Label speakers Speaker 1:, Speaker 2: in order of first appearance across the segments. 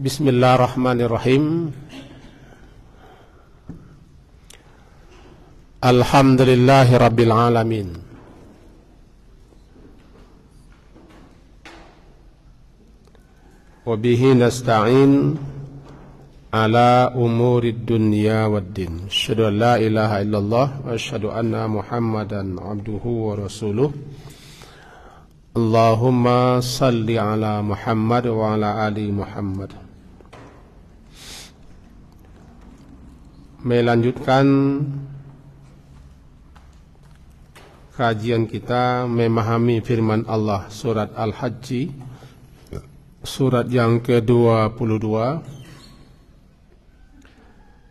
Speaker 1: Bismillahirrahmanirrahim. Alhamdulillahi rabbil alamin. Wa bihi nasta'in ala umurid dunya waddin. Asyhadu an la ilaha illallah wa asyhadu anna Muhammadan abduhu wa rasuluh. Allahumma salli ala Muhammad wa ala ali Muhammad. Melanjutkan kajian kita memahami firman Allah surat Al-Hajj, surat yang ke-22.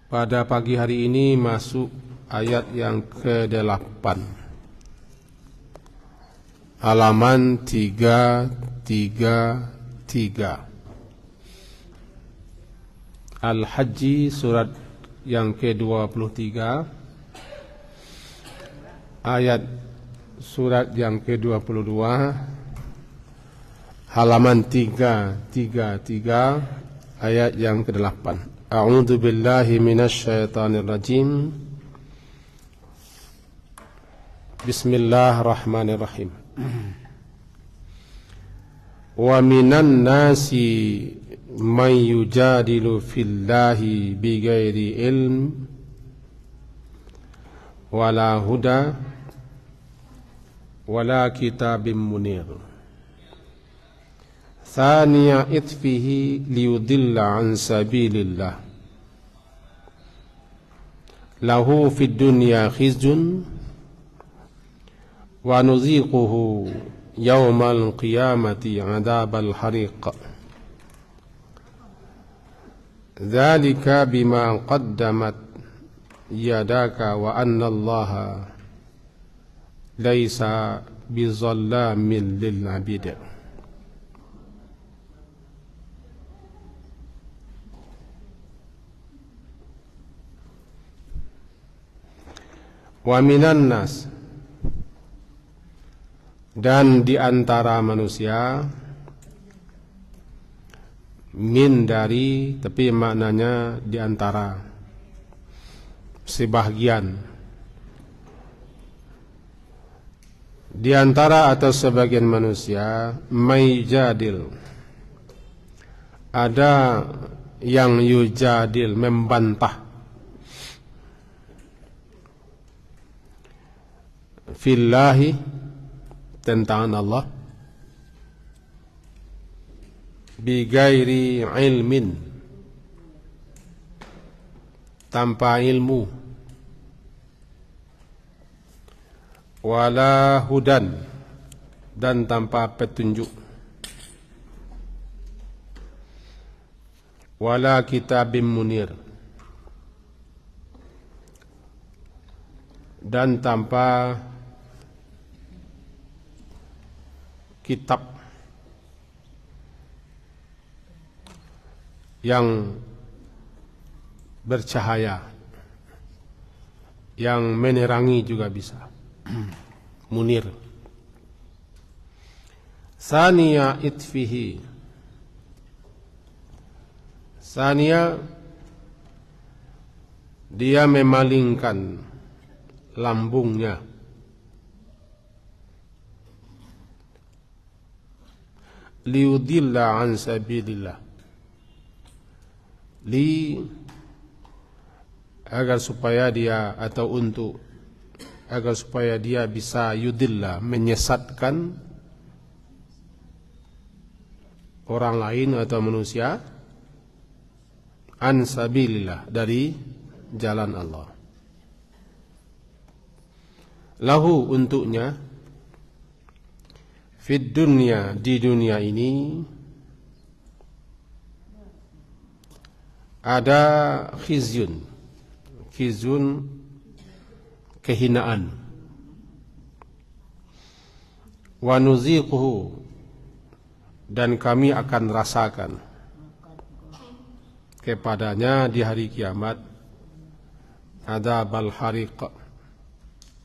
Speaker 1: Pada pagi hari ini masuk ayat yang ke-8, halaman 333. Al-Hajj surat yang ke-23, ayat surat yang ke-22, halaman 333, ayat yang ke-8. A'udzu billahi minasyaitonir rajim. Bismillahirrahmanirrahim. Wa minan nasi man yujadilu fillahi bighairi ilm wala huda wala kitabim munir. Thaniya itfihi liyudilla an sabilillah. Lahu fid dunya khizyun wa nuziquhu yawmal qiyamati adabal hariq. Dzalika bima qaddamat yadaka wa anna Allaha laisa bizallamin lil 'abid. Wa minan nas, dan di antara manusia, min dari, tapi maknanya di antara, sebahagian, di antara atau sebagian manusia, maijadil, ada yang yujadil, membantah, fillahi, tentang Allah, bigairi ilmin, tanpa ilmu, wala hudan, dan tanpa petunjuk, wala kitabim munir, dan tanpa kitab yang bercahaya, yang menerangi juga bisa. Munir. Saniya itfihi. Saniya, dia memalingkan lambungnya, liudilla an sabilillah, agar supaya dia, atau untuk agar supaya dia bisa yudillah, menyesatkan orang lain atau manusia, an sabilillah, dari jalan Allah. Lahu, untuknya, fid dunya, di dunia ini, ada khizyun. Khizyun, kehinaan. Wa nuziquhu, dan kami akan rasakan kepadanya di hari kiamat adabal hariq,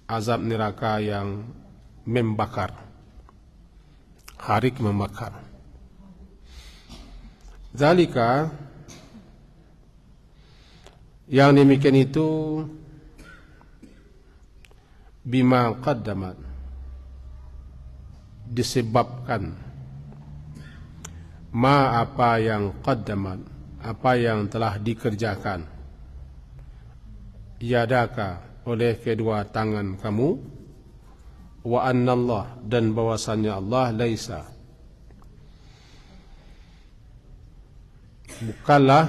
Speaker 1: azab neraka yang membakar. Harik, membakar. Zalika, yang demikian itu, bima qaddamat, disebabkan apa yang qaddamat, apa yang telah dikerjakan, yadaka, oleh kedua tangan kamu, wa annallah, dan bahwasannya Allah laisa, bukanlah,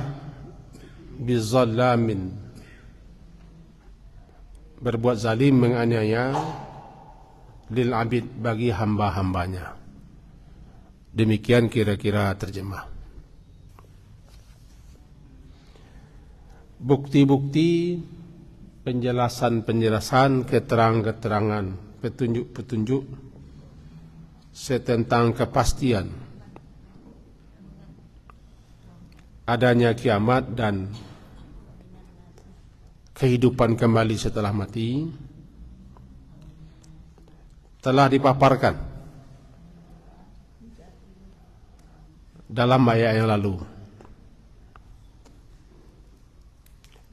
Speaker 1: bizallamin, berbuat zalim, menganiaya, lil abid, bagi hamba-hambanya. Demikian kira-kira terjemah. Bukti-bukti, penjelasan-penjelasan, keterangan-keterangan, petunjuk-petunjuk tentang kepastian adanya kiamat dan kehidupan kembali setelah mati telah dipaparkan dalam ayat yang lalu.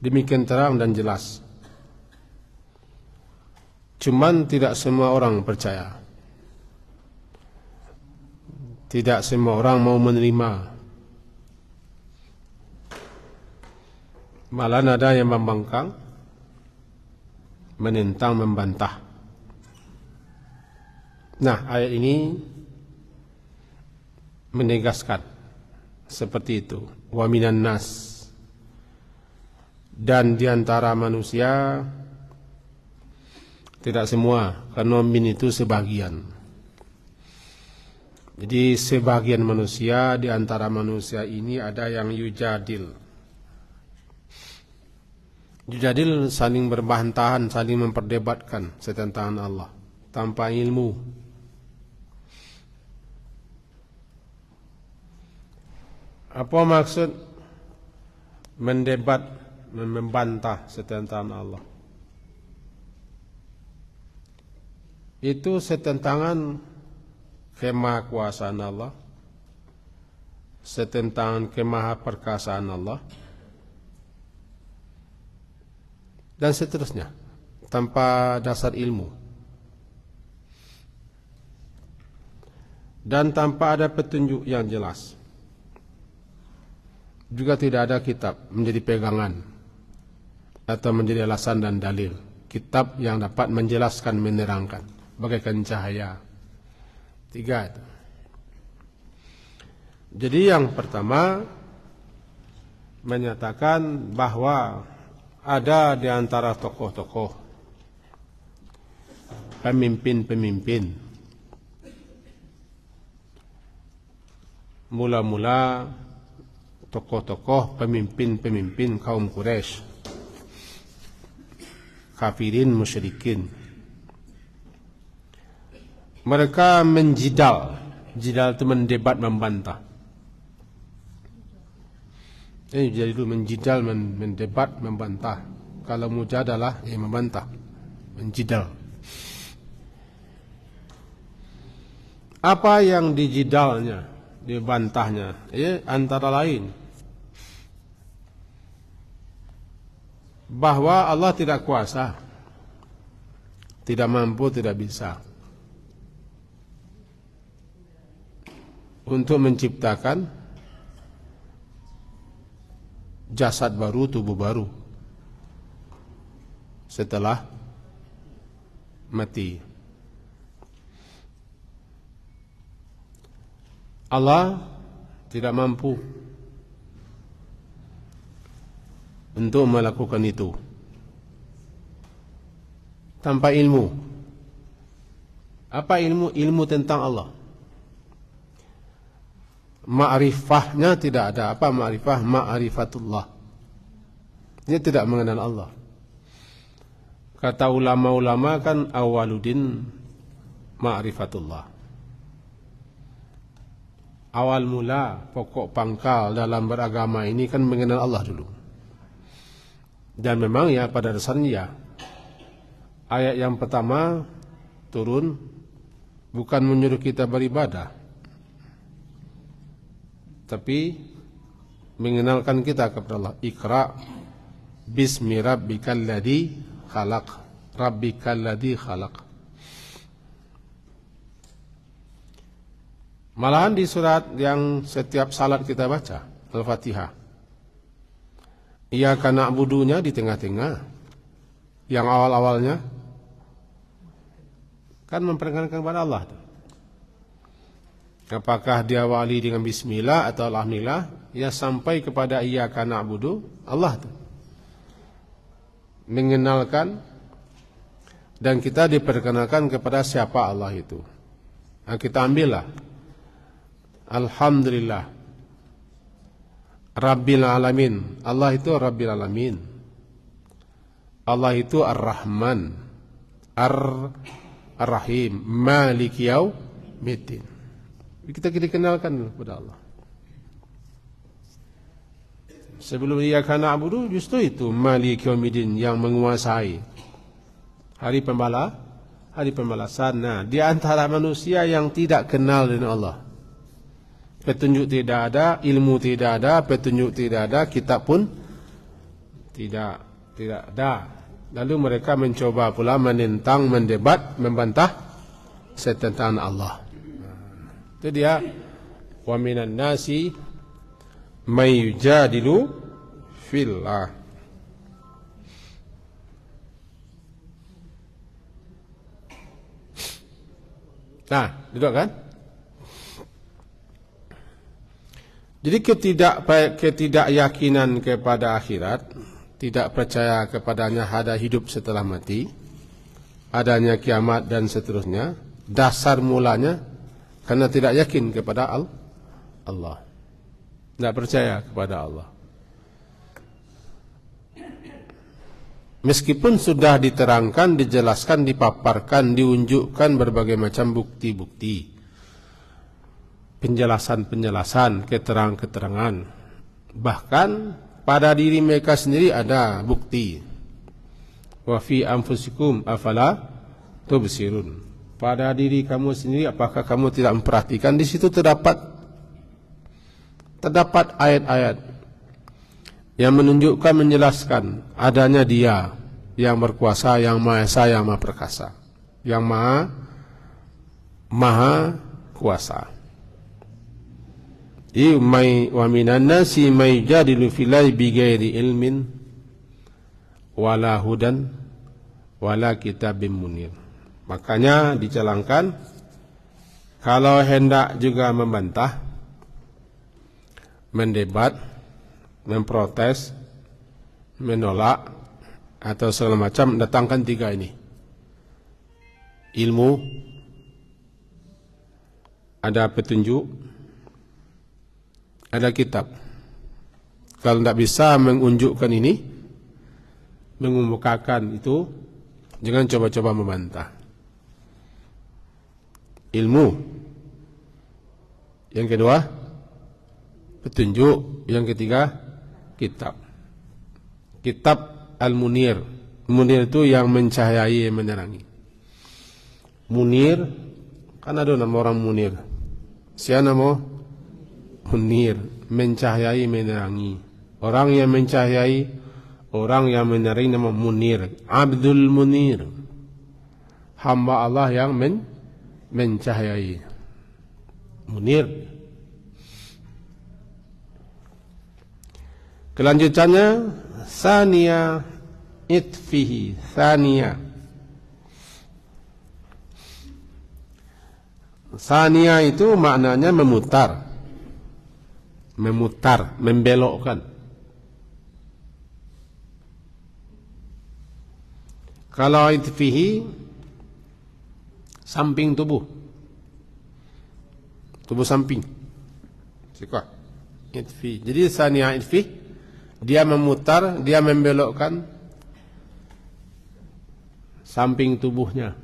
Speaker 1: Demikian terang dan jelas. Cuman tidak semua orang percaya. Tidak semua orang mau menerima. Malah ada yang membangkang, menentang, membantah. Nah, ayat ini menegaskan seperti itu. Wa minan nas, dan diantara manusia, tidak semua, karena min itu sebagian. Jadi sebagian manusia, diantara manusia ini ada yang yujadil. Yujadil saling berbantahan, saling memperdebatkan tentang Allah tanpa ilmu. Apa maksud mendebat, membantah tentang Allah? Itu setentangan kemahakuasaan Allah, setentangan kemahaperkasaan Allah, dan seterusnya, tanpa dasar ilmu dan tanpa ada petunjuk yang jelas. Juga tidak ada kitab menjadi pegangan atau menjadi alasan dan dalil. Kitab yang dapat menjelaskan, menerangkan, bagaikan cahaya. 3 itu. Jadi yang pertama menyatakan bahwa ada di antara tokoh-tokoh, pemimpin-pemimpin, mula-mula tokoh-tokoh, pemimpin-pemimpin kaum Quraisy, kafirin, musyrikin. Mereka menjidal. Jidal itu mendebat, membantah. Jadi itu menjidal, mendebat, membantah. Kalau mujadalah, membantah, menjidal. Apa yang dijidalnya, dibantahnya? Antara lain bahwa Allah tidak kuasa, tidak mampu, tidak bisa untuk menciptakan jasad baru, tubuh baru setelah mati. Allah tidak mampu untuk melakukan itu tanpa ilmu. Apa ilmu? Ilmu tentang Allah. Ma'rifahnya tidak ada. Apa ma'rifah? Ma'rifatullah. Dia tidak mengenal Allah. Kata ulama-ulama kan awaludin ma'rifatullah. Awal mula, pokok pangkal dalam beragama ini kan mengenal Allah dulu. Dan memang ya pada dasarnya ayat yang pertama turun bukan menyuruh kita beribadah, tapi mengenalkan kita kepada Allah. Iqra bismi rabbikal ladzi khalaq. Rabbikal ladzi khalaq. Malahan di surat yang setiap salat kita baca, Al-Fatihah, Iyyaka na'budunya di tengah-tengah, yang awal-awalnya kan memperkenalkan kepada Allah. Apakah diawali dengan bismillah atau alhamdulillah, ya sampai kepada Iyyaka na'budu, Allah mengenalkan dan kita diperkenalkan kepada siapa Allah itu. Nah, kita ambillah alhamdulillah Rabbil alamin. Allah itu Rabbil alamin. Allah itu Ar-Rahman, Ar-Rahim, Malik Yaumiddin. Kita dikenalkan kepada Allah. Sebelum Iyyaka na'budu, justru itu Malik Yaumiddin, yang menguasai hari pembalasan. Nah, di antara manusia yang tidak kenal dengan Allah, petunjuk tidak ada, ilmu tidak ada, petunjuk tidak ada, kitab pun tidak ada. Lalu mereka mencoba pula menentang, mendebat, membantah tentang Allah. Itu dia, wa minan nasi may yujadilu fillah. Nah, duduk kan? Jadi ketidakyakinan kepada akhirat, tidak percaya kepadanya ada hidup setelah mati, adanya kiamat dan seterusnya, dasar mulanya karena tidak yakin kepada Allah. Tidak percaya kepada Allah. Meskipun sudah diterangkan, dijelaskan, dipaparkan, diunjukkan berbagai macam bukti-bukti, penjelasan-penjelasan, keterangan-keterangan. Bahkan pada diri mereka sendiri ada bukti. Wa fi anfusikum afala tubsirun. Pada diri kamu sendiri, apakah kamu tidak memperhatikan? Di situ terdapat ayat-ayat yang menunjukkan, menjelaskan adanya Dia yang berkuasa, yang Maha Esa, yang Maha Perkasa, yang Maha Kuasa. Wa minan nasi may yujadilu fillahi bighairi ilmin wala hudan wala kitabim munir. Makanya dicelangkan kalau hendak juga membantah, mendebat, memprotes, menolak atau segala macam, datangkan tiga ini: ilmu, ada petunjuk, ada kitab. Kalau tidak bisa mengunjukkan ini, mengemukakan itu, jangan coba-coba membantah. Ilmu. Yang kedua, petunjuk. Yang ketiga, kitab. Kitab Al-Munir. Munir itu yang mencahayai, menerangi. Munir, kan ada nama orang Munir. Siapa nama? Munir, mencahayai, menerangi. Orang yang mencahayai, orang yang menerangi nama Munir. Abdul Munir, hamba Allah yang mencahayai. Munir. Kelanjutannya, Sania itfihi. Sania itu maknanya memutar, membelokkan. Kalau itfihi, samping tubuh samping. Sikah itfi. Jadi sania itfi, dia memutar, dia membelokkan samping tubuhnya.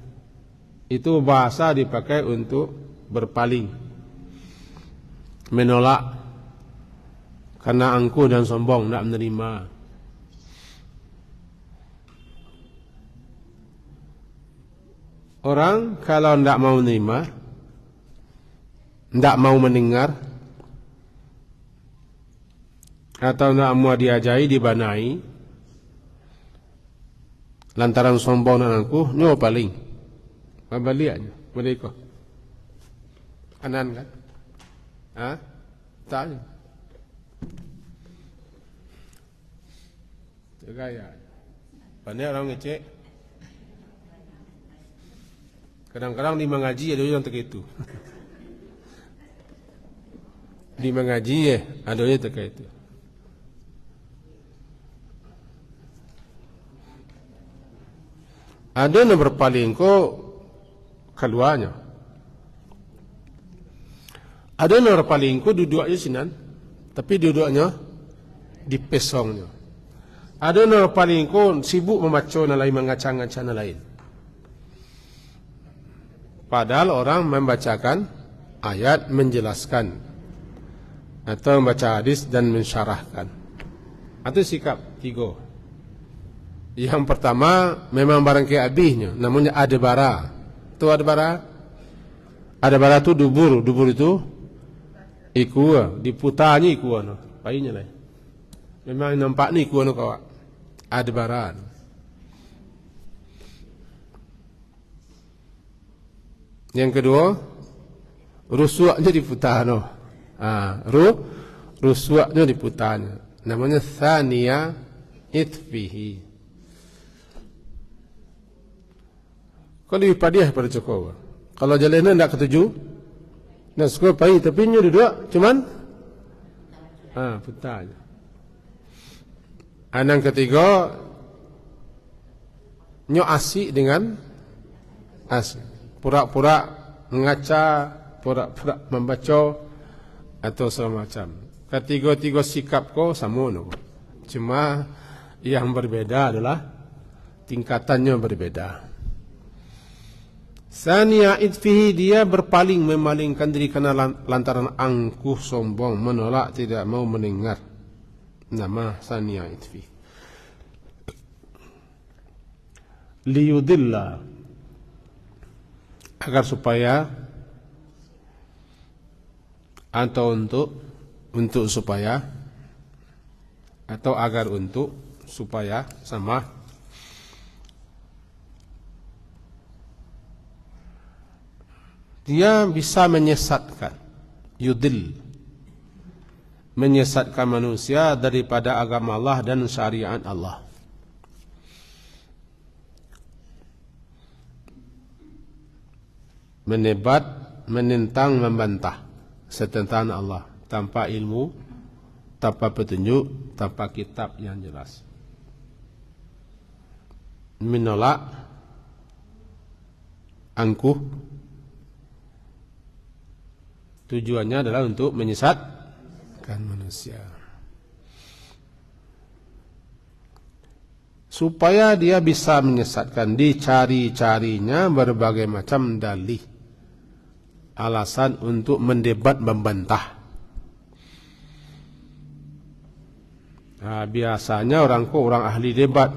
Speaker 1: Itu bahasa dipakai untuk berpaling, menolak, karena angkuh dan sombong, tidak menerima. Orang kalau tidak mau menerima, tidak mau mendengar, atau nak mua diajai dibanai lantaran sombong dan angkuh nyo paling mabaliaknya mereka anan kan tak gaya pandai orang ngecek kadang-kadang di mengaji ada yang terkaitu di mengaji ada yang terkaitu. Ada yang berpaling ko keluarnya. Ada yang berpaling ko duduknya sinan, tapi duduknya di pesongnya. Ada yang berpaling ko sibuk membaca nalai mengaca-ngaca nalain. Padahal orang membacakan ayat menjelaskan atau membaca hadis dan mensyarahkan. Itu sikap tiga. Yang pertama memang barangkali abihnya, namanya adbara. Tu adbara. Adbara tu dubur, dubur itu ikua, diputarnya ikua no. Painya lah. Memang nampak ni ikua no kawak. Adbara. Yang kedua, rusuaknya diputar no. Rusuaknya diputarnya. Namanya thaniya itfihi. Kalau lebih padiah pada Jokowi. Kalau jalanan tidak ketuju, nak sekolah pahit, tapi nyo duduk, cuman putar aja. Yang ketiga, nyo asik dengan asik. Pura-pura mengaca, pura-pura membaca, atau segala macam. Ketiga-tiga sikap ko sama no. Cuma yang berbeda adalah tingkatannya berbeda. Saniya idfihi, dia berpaling memalingkan diri karena lantaran angkuh sombong, menolak, tidak mau mendengar. Nama saniya idfihi. Liyudilla, agar supaya atau untuk supaya atau agar untuk supaya sama. Dia bisa menyesatkan, yudil, menyesatkan manusia daripada agama Allah dan syariat Allah. Menebat, menentang, membantah setentang Allah tanpa ilmu, tanpa petunjuk, tanpa kitab yang jelas. Menolak, angkuh, tujuannya adalah untuk menyesatkan manusia. Supaya dia bisa menyesatkan, dicari-carinya berbagai macam dalih, alasan untuk mendebat, membantah. Biasanya orang ahli debat,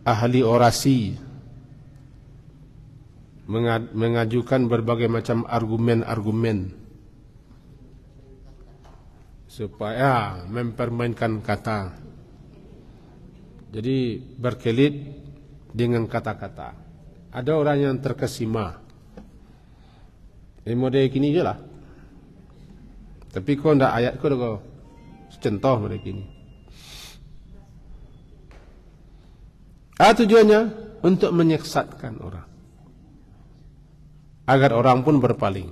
Speaker 1: ahli orasi, mengajukan berbagai macam argumen-argumen supaya mempermainkan kata. Jadi berkelit dengan kata-kata. Ada orang yang terkesima, model kini je lah. Tapi kau ndak ayat kau dah contoh model kini. Tujuannya untuk menyesatkan orang, agar orang pun berpaling,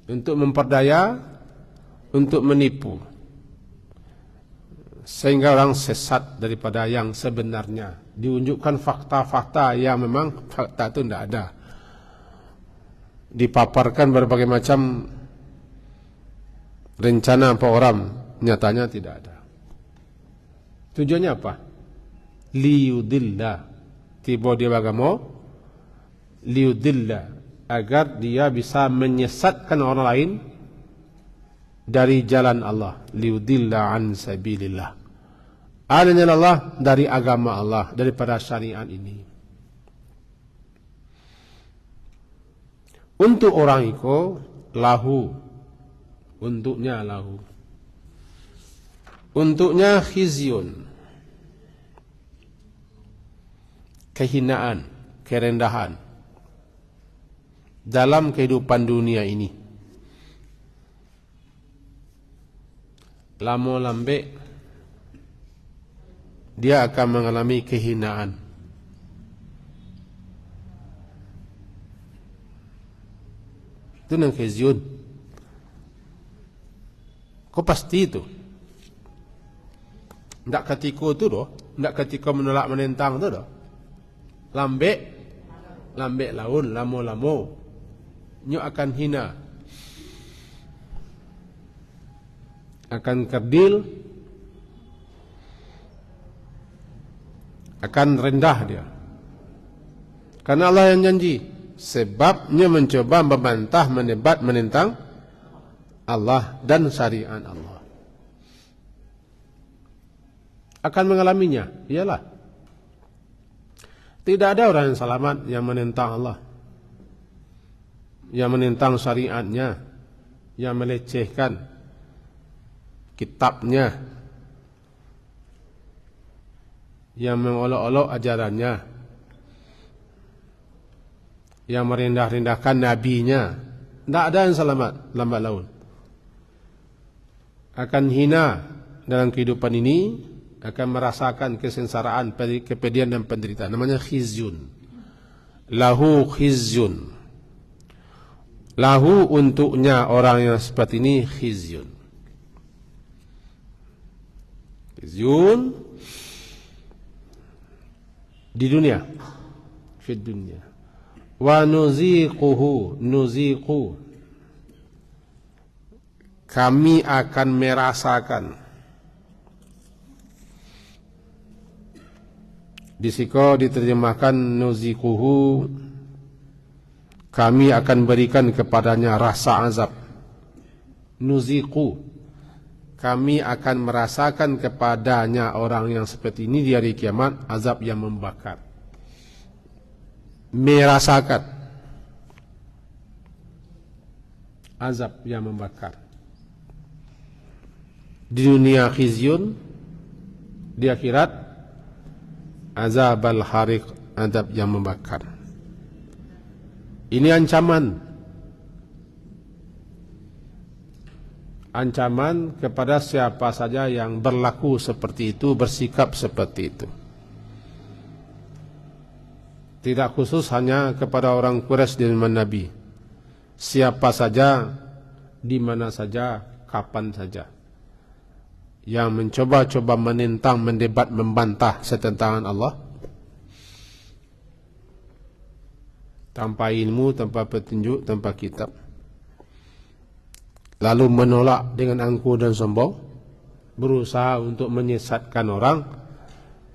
Speaker 1: untuk memperdaya, untuk menipu, sehingga orang sesat daripada yang sebenarnya. Diunjukkan fakta-fakta yang memang fakta itu tidak ada, dipaparkan berbagai macam rencana program, nyatanya tidak ada. Tujuannya apa? Liyudillah, tiba dia bagamo, liyudillah, agar dia bisa menyesatkan orang lain dari jalan Allah. Liyudillah an sabilillah, adanya Allah dari agama Allah, daripada syariat ini. Untuk orang itu lahu Untuknya lahu. Untuknya khizyun, kehinaan, kerendahan dalam kehidupan dunia ini. Lamo lambe dia akan mengalami kehinaan. Itu nang khizyun. Kau pasti itu. Ndak ketika itu doh, ndak ketika menolak menentang itu doh. Lambe laun, lamo nyo akan hina, akan kerdil, akan rendah dia. Karena Allah yang janji, sebabnya mencoba membantah, menebat, menentang Allah dan syariat Allah. Akan mengalaminya, iyalah. Tidak ada orang yang selamat yang menentang Allah, yang menentang syariatnya, yang melecehkan kitabnya, yang mengolok-olok ajarannya, yang merendah-rendahkan nabinya. Tidak ada yang selamat lambat laun. Akan hina dalam kehidupan ini, akan merasakan kesengsaraan, kepedihan dan penderitaan. Namanya khizyun. Lahu khizyun. Lahu untuknya orang yang seperti ini khizyun. Khizyun di dunia, fid dunia. Wa nuziquhu, kami akan merasakan. Di siko diterjemahkan nuziquhu, kami akan berikan kepadanya rasa azab. Nuziqu, kami akan merasakan kepadanya orang yang seperti ini di hari kiamat azab yang membakar. Merasakan azab yang membakar. Di dunia khizyun, di akhirat azab al-hariq, azab yang membakar. Ini ancaman kepada siapa saja yang berlaku seperti itu, bersikap seperti itu. Tidak khusus hanya kepada orang Quraisy di zaman Nabi. Siapa saja, di mana saja, kapan saja, yang mencoba-coba menentang, mendebat, membantah setentangan Allah, tanpa ilmu, tanpa petunjuk, tanpa kitab, lalu menolak dengan angkuh dan sombong, berusaha untuk menyesatkan orang,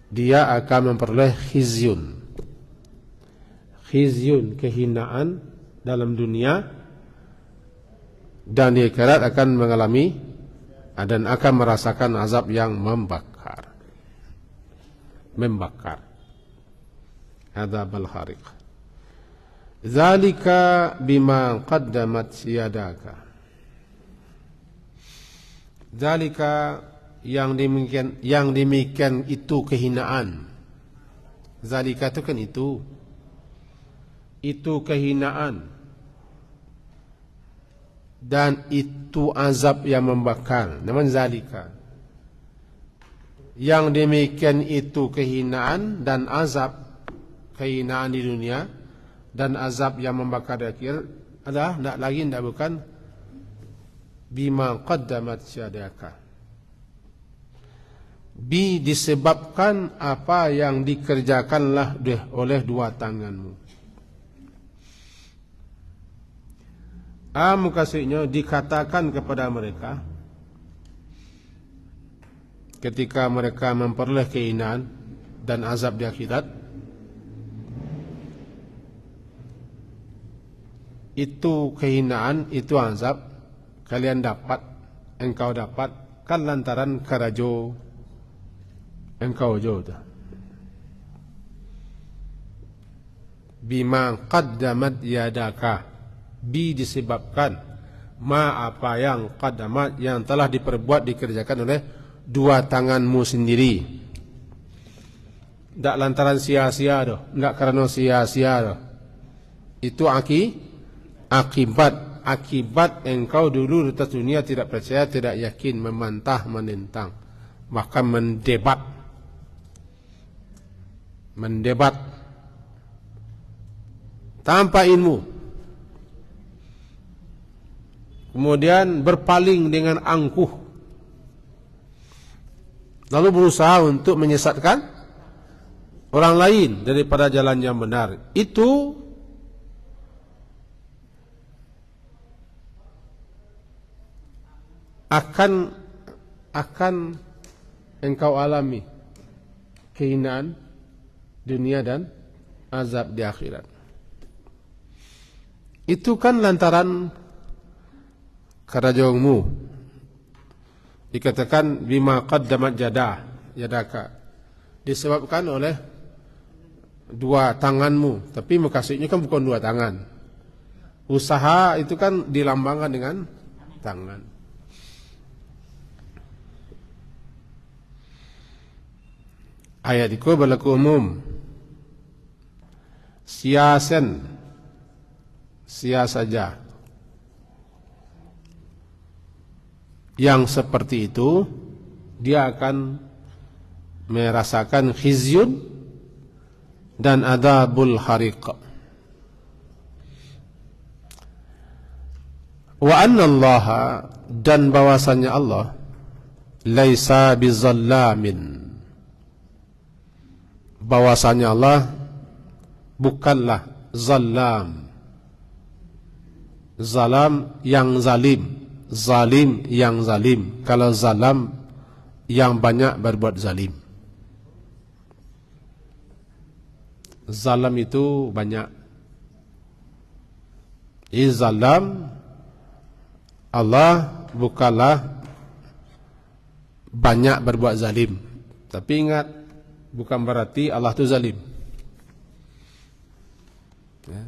Speaker 1: dia akan memperoleh khizyun. Khizyun, kehinaan dalam dunia, dan di akhirat akan mengalami dan akan merasakan azab yang membakar. Azab al-hariq. Zalika bima qaddamat yadaka. Zalika, yang demikian itu kehinaan. Zalika itu kan itu kehinaan, dan itu azab yang membakar. Namanya zalika. Yang demikian itu kehinaan dan azab, kehinaan di dunia dan azab yang membakar di akhir adalah bukan bima qaddamat yadaka. Disebabkan apa yang dikerjakanlah oleh dua tanganmu. Mukasihnya dikatakan kepada mereka ketika mereka memperoleh kehinaan dan azab di akhirat, itu kehinaan, itu azab kalian dapat, engkau dapat kan lantaran karajo engkau jodoh. Bima qaddamat yadaka, disebabkan ma apa yang qaddamat yang telah diperbuat dikerjakan oleh dua tanganmu sendiri. Tidak lantaran sia-sia doh, tidak karena sia-sia doh. Itu akibat engkau dulu di atas dunia tidak percaya, tidak yakin, membantah, menentang, bahkan mendebat tanpa ilmu, kemudian berpaling dengan angkuh, lalu berusaha untuk menyesatkan orang lain daripada jalan yang benar. Itu akan engkau alami kehinaan dunia dan azab di akhirat. Itu kan lantaran karajongmu, dikatakan bima qaddamat yadaka, disebabkan oleh dua tanganmu. Tapi maksudnya kan bukan dua tangan. Usaha itu kan dilambangkan dengan tangan. Ayat itu berlaku umum. Sia saja. Yang seperti itu dia akan merasakan khizyun dan adabul hariq. Wa anna Allah, dan bahwasanya Allah laisa bizallamin, bahwasanya Allah bukanlah zallam. Zalam yang zalim, zalim yang zalim. Kalau zalam yang banyak berbuat zalim. Zalam itu banyak. Zalam Allah bukanlah banyak berbuat zalim. Tapi ingat, bukan berarti Allah itu zalim. Ya.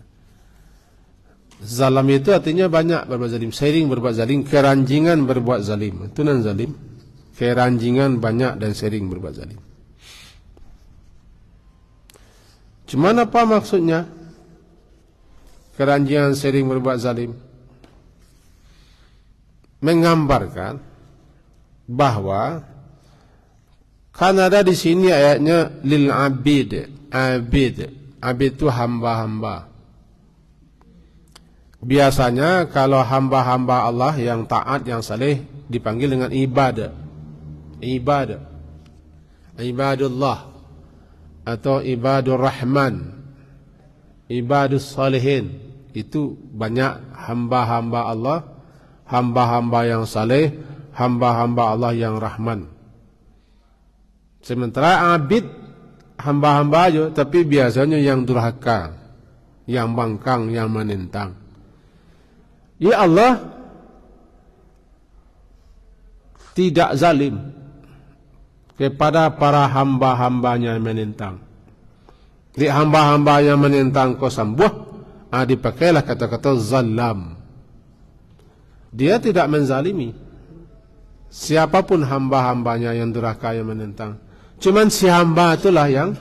Speaker 1: Zalam itu artinya banyak berbuat zalim, sering berbuat zalim, keranjingan berbuat zalim. Itu nan zalim. Keranjingan banyak dan sering berbuat zalim. Cuman apa maksudnya? Keranjingan sering berbuat zalim menggambarkan bahwa kan ada di sini ayatnya lil abid, abid itu hamba-hamba. Biasanya kalau hamba-hamba Allah yang taat, yang saleh dipanggil dengan ibadah, ibadullah atau ibadur rahman, ibadus salihin. Itu banyak hamba-hamba Allah, hamba-hamba yang saleh, hamba-hamba Allah yang rahman. Sementara abid hamba-hamba aja, tapi biasanya yang durhaka, yang bangkang, yang menentang. Ya Allah tidak zalim kepada para hamba-hambanya yang menentang. Di hamba-hamba yang menentang kau sembuh, dipakailah kata-kata zalam. Dia tidak menzalimi siapapun hamba-hambanya yang durhaka, yang menentang. Cuman si hamba itulah yang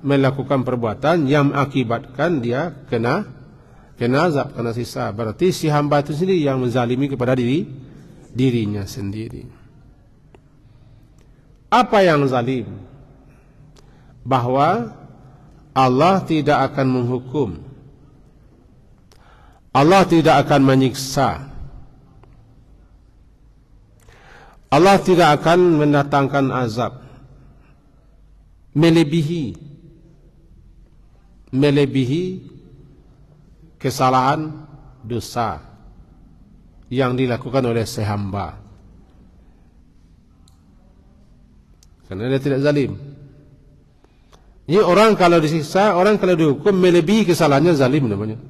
Speaker 1: melakukan perbuatan yang mengakibatkan dia kena azab, kena siksa. Berarti si hamba itu sendiri yang menzalimi kepada dirinya sendiri. Apa yang zalim? Bahwa Allah tidak akan menghukum, Allah tidak akan menyiksa, Allah tidak akan mendatangkan azab melebihi kesalahan dosa yang dilakukan oleh sehamba, karena dia tidak zalim. Ini orang kalau disiksa, orang kalau dihukum melebihi kesalahannya, zalim namanya.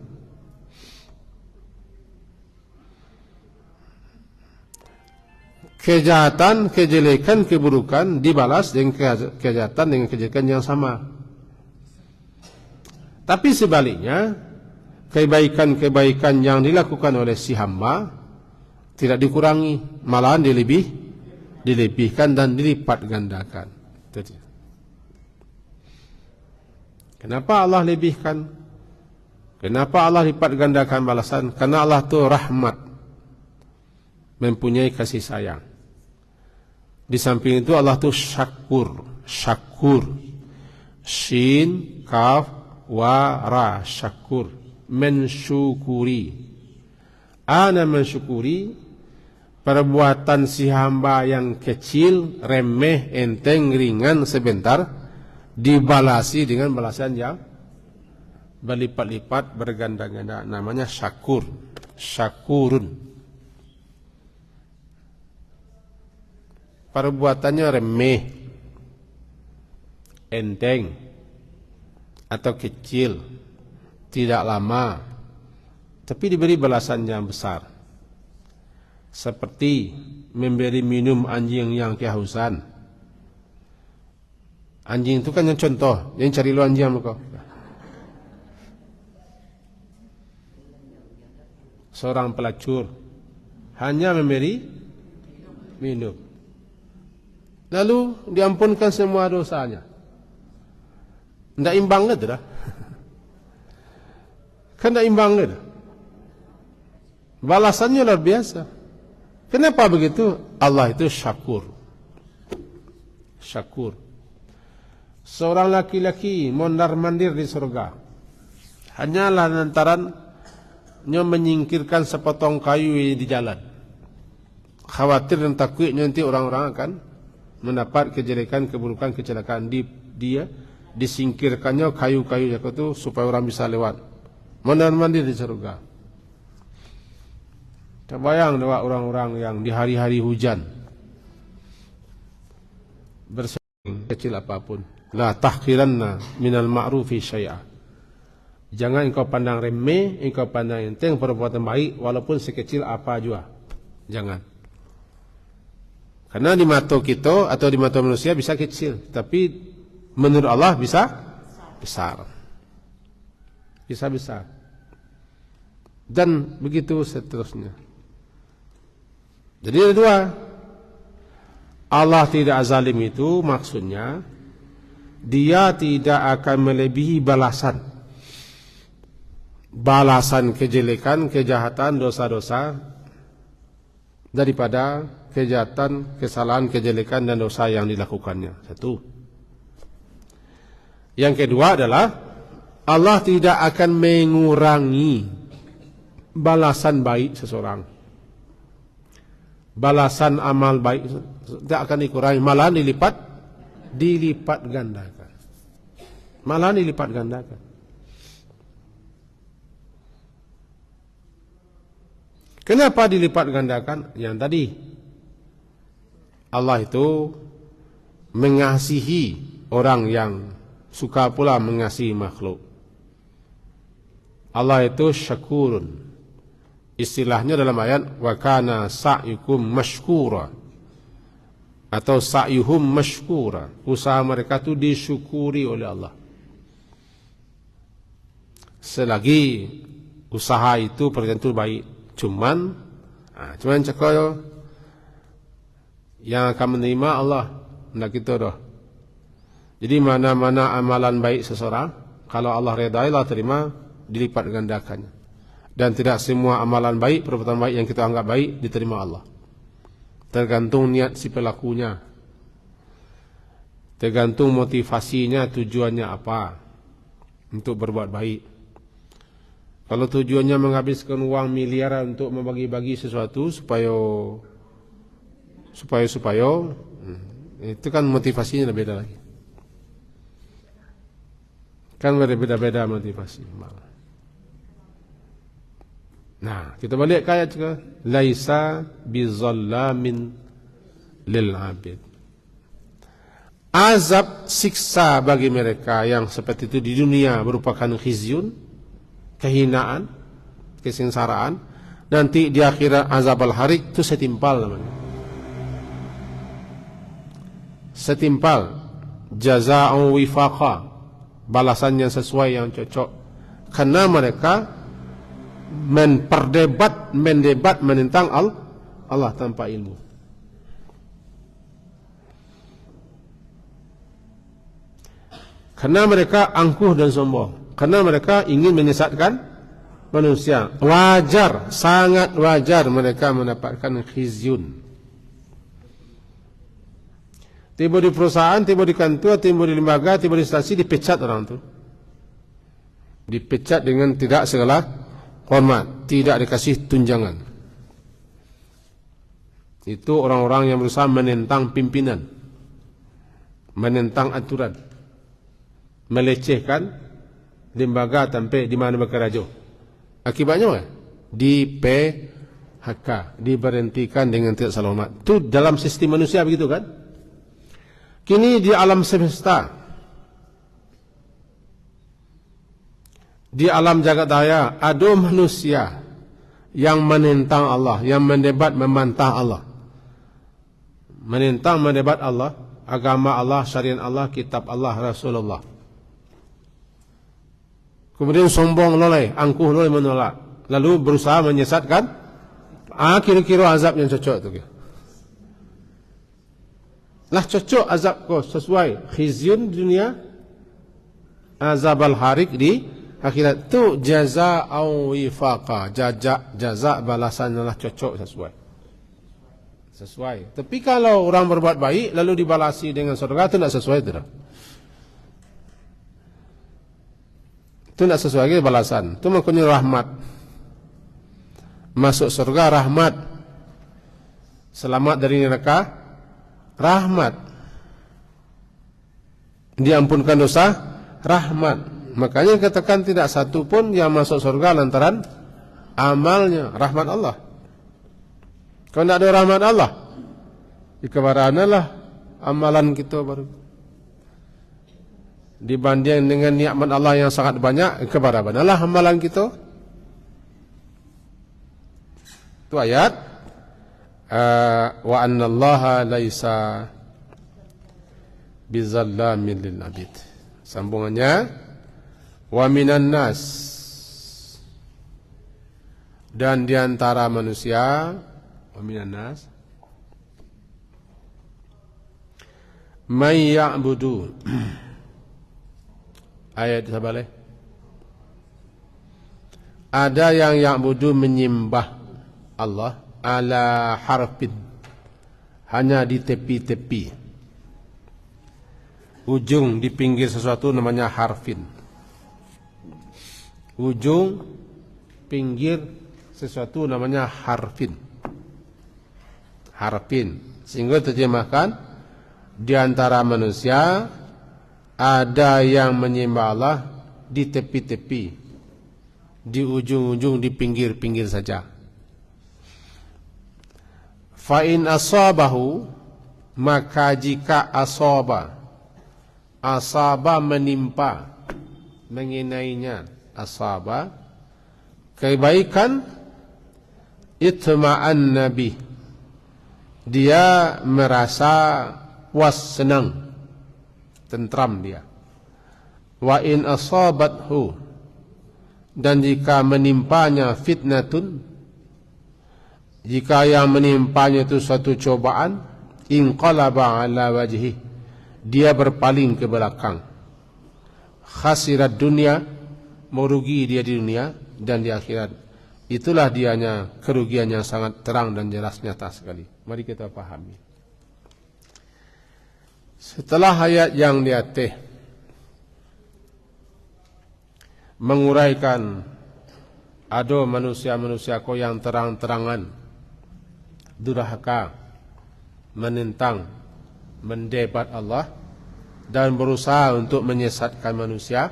Speaker 1: Kejahatan, kejelekan, keburukan dibalas dengan kejahatan dengan kejelekan yang sama. Tapi sebaliknya, kebaikan-kebaikan yang dilakukan oleh si hamba tidak dikurangi, malahan dilebihkan dan dilipat gandakan. Kenapa Allah lebihkan? Kenapa Allah lipat gandakan balasan? Karena Allah itu rahmat, mempunyai kasih sayang. Di samping itu Allah itu syakur. Shin, kaf, wa, ra, syakur. Mensyukuri. Ana mensyukuri perbuatan si hamba yang kecil, remeh, enteng, ringan, sebentar, dibalasi dengan balasan yang berlipat-lipat, berganda-ganda. Namanya syakur. Syakurun. Perbuatannya remeh, enteng, atau kecil, tidak lama, tapi diberi balasan yang besar. Seperti memberi minum anjing yang kehausan. Anjing itu kan yang contoh, yang cari lu anjing kau. Seorang pelacur hanya memberi minum, lalu diampunkan semua dosanya. Tidak imbang gitu dah. Kan tidak imbang gitu. Balasannya luar biasa. Kenapa begitu? Allah itu syakur. Syakur. Seorang laki-laki mondar-mandir di surga, hanyalah lantarannya menyingkirkan sepotong kayu di jalan. Khawatir dan takut nanti orang-orang akan mendapat kejelekan, keburukan, kecelakaan. Dia disingkirkannya kayu-kayu itu supaya orang bisa lewat. Mondar-mandir di surga. Terbayang doa orang-orang yang di hari-hari hujan bersering kecil apapun. La tahqiranna minal ma'rufi syai'a. Jangan engkau pandang remeh, engkau pandang enteng perbuatan baik walaupun sekecil apa juga. Jangan. Karena di mata kita atau di mata manusia bisa kecil, tapi menurut Allah bisa besar. Bisa besar. Dan begitu seterusnya. Jadi ada dua. Allah tidak zalim itu maksudnya Dia tidak akan melebihi balasan. Balasan kejelekan, kejahatan, dosa-dosa daripada kejahatan, kesalahan, kejelekan dan dosa yang dilakukannya. Satu. Yang kedua adalah Allah tidak akan mengurangi balasan baik seseorang. Balasan amal baik tidak akan dikurangi, malahan dilipat gandakan. Malahan dilipat gandakan. Kenapa dilipat gandakan? Yang tadi Allah itu mengasihi orang yang suka pula mengasihi makhluk. Allah itu syakurun. Istilahnya dalam ayat wa kana sa'yukum mashkura atau sa'yuhum mashkura. Usaha mereka itu disyukuri oleh Allah. Selagi usaha itu pertentu baik, cuman cakap yang akan menerima Allah, tidak kita dah. Jadi mana-mana amalan baik seseorang, kalau Allah redai, Allah terima, dilipat gandakannya. Dan tidak semua amalan baik, perbuatan baik yang kita anggap baik diterima Allah. Tergantung niat si pelakunya, tergantung motivasinya, tujuannya apa untuk berbuat baik. Kalau tujuannya menghabiskan uang miliaran untuk membagi-bagi sesuatu supaya itu kan motivasinya beda lagi. Kan berbeda-beda motivasi. Nah, kita balik ke ayat ke laisa bizallamin lil abid. Azab siksa bagi mereka yang seperti itu di dunia merupakan khizyun, kehinaan, kesengsaraan. Nanti di akhirat azab al-harik itu setimpal namanya. Setimpal, jazaa'un wifaqa, balasan yang sesuai, yang cocok. Karena mereka mendebat menentang Allah tanpa ilmu. Karena mereka angkuh dan sombong. Karena mereka ingin menyesatkan manusia. Wajar, sangat wajar mereka mendapatkan khizyun. Tiba di perusahaan, tiba di kantor, tiba di lembaga, tiba di instansi, dipecat orang itu. Dipecat dengan tidak segala hormat, tidak dikasih tunjangan. Itu orang-orang yang berusaha menentang pimpinan, menentang aturan, melecehkan lembaga sampai di mana bekerja. Akibatnya apa? Di PHK, diberhentikan dengan tidak salah hormat. Itu dalam sistem manusia begitu kan? Kini di alam semesta, di alam jagat raya, ada manusia yang menentang Allah, yang mendebat membantah Allah, menentang mendebat Allah, agama Allah, syariat Allah, kitab Allah, Rasulullah. Kemudian sombong loleh, angkuh loleh menolak, lalu berusaha menyesatkan. Kira-kira azab yang cocok tu. Lah cocok azab kau sesuai khizyun di dunia, azab al-harik di akhirat. Tu jaza au wifaqa, jaza balasan lah cocok sesuai. Tapi kalau orang berbuat baik lalu dibalasi dengan surga, itu tidak sesuai tidak. Itu tidak sesuai lagi balasan. Itu maksudnya rahmat. Masuk surga rahmat, selamat dari neraka rahmat, diampunkan dosa rahmat. Makanya katakan tidak satu pun yang masuk surga lantaran amalnya, rahmat Allah. Kalau tidak ada rahmat Allah, kebaranalah amalan kita baru. Dibanding dengan nikmat Allah yang sangat banyak, kebaranalah amalan kita. Itu ayat. Wa annallaha laisa bizallamin lil abid. Sambungannya, wa minan nas, dan diantara manusia, wa minan nas may ya'budu. Ayat sabale. Ada yang ya'budu menyembah Allah ala harfin, hanya di tepi-tepi, ujung di pinggir sesuatu namanya harfin. Ujung pinggir sesuatu namanya harfin. Harfin. Sehingga terjemahkan, di antara manusia ada yang menyembah Allah di tepi-tepi, di ujung-ujung, di pinggir-pinggir saja. Fa'in asabahu, maka jika asaba menimpa, mengenainya asaba kebaikan, itma'an nabi, dia merasa puas, senang, tentram dia. Wa in asabathu, dan jika menimpanya fitnatun, jika yang menimpanya itu suatu cobaan, inqalaba ala wajhi, dia berpaling ke belakang. Khasirat dunia, merugi dia di dunia dan di akhirat. Itulah dianya kerugian yang sangat terang dan jelas, nyata sekali. Mari kita pahami. Setelah ayat yang di atas menguraikan ada manusia-manusia kau yang terang-terangan durhaka, menentang, mendebat Allah dan berusaha untuk menyesatkan manusia.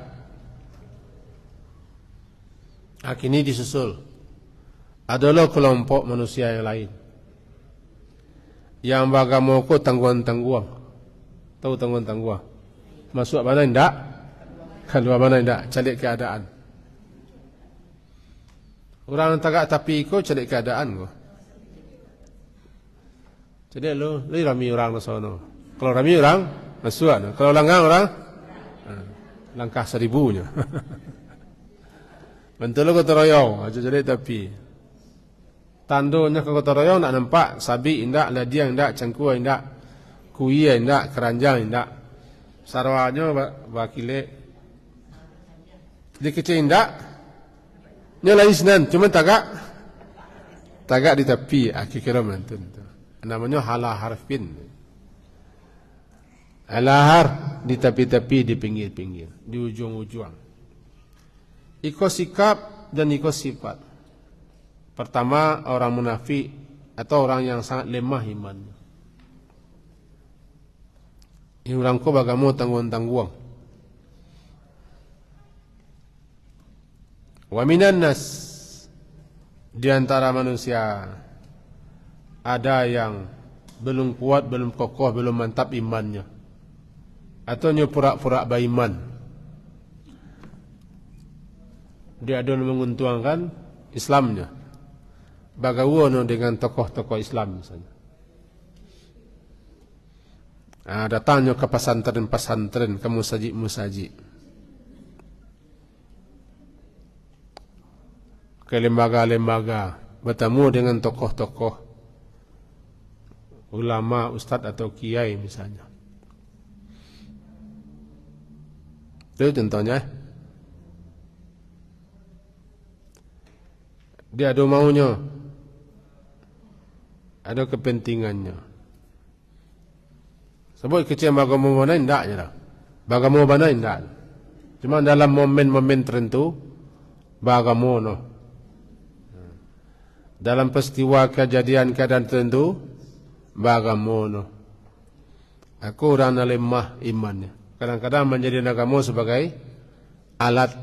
Speaker 1: Kini disusul adalah kelompok manusia yang lain yang bagamoko tangguhan-tangguhan. Tahu tangguhan-tangguhan? Masuk mana tidak? Keluar mana tidak? Cari keadaan. Orang tagak tapi ikut cari keadaan kau. Jadi lu rami orang nasono. Kalau rami orang masuk, kalau langgang orang langkah 1000-nya. Bentul kota royong, aja jadi tapi. Tandonya ke kota royong nak nampak sabi indak, ladiang indak, cangkua indak, kuya indak, keranjang indak. Sarwanya bakile. Di kecil indak. Nyala isnan, cuma tagak di tepi, kira mantun. Namanya halah harfin. Halahar di tepi-tepi, di pinggir-pinggir, di ujung-ujung. Iko sikap dan iko sifat. Pertama, orang munafik atau orang yang sangat lemah imannya. Ini orang ko bagamu tangguang-tangguang. Wa minan nas, di antara manusia ada yang belum kuat, belum kokoh, belum mantap imannya, atau pura-pura beriman. Dia ada menguntuangkan Islamnya, bagaimana dengan tokoh-tokoh Islam misalnya. Datangnya ke pesantren-pesantren, ke musajid-musajid, ke lembaga-lembaga, bertemu dengan tokoh-tokoh ulama, ustadz atau kiai misalnya. Itu contohnya. Dia ada maunya, ada kepentingannya. Sebab kecil bagaimana mana tidak je lah. Bagaimana mana tidak. Cuma dalam momen-momen tertentu, bagaimana. Dalam peristiwa kejadian keadaan tertentu, bagaimana. Aku orang lemah imannya. Kadang-kadang menjadi agama sebagai alat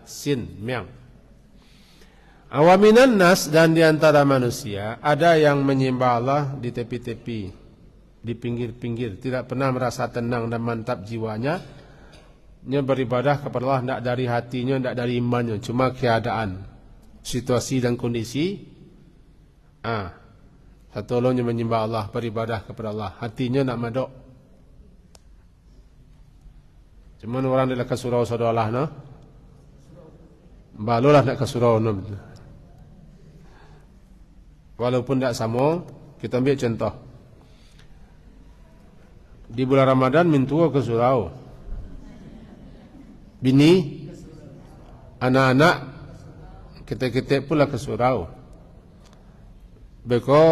Speaker 1: sin miang. Awaminan nas, dan diantara manusia ada yang menyembah Allah di tepi-tepi, di pinggir-pinggir, tidak pernah merasa tenang dan mantap jiwanya. Dia beribadah kepada Allah tidak dari hatinya, tidak dari imannya, cuma keadaan, situasi dan kondisi. Satu orangnya menyembah Allah, beribadah kepada Allah, hatinya nak madok. Cuma orang dia ke surau saudara Allah, no? Balulah nak ke surau, no? Walaupun tidak sama, kita ambil contoh. Di bulan Ramadan mintua ke surau. Bini, anak-anak, kita pula ke surau. Beko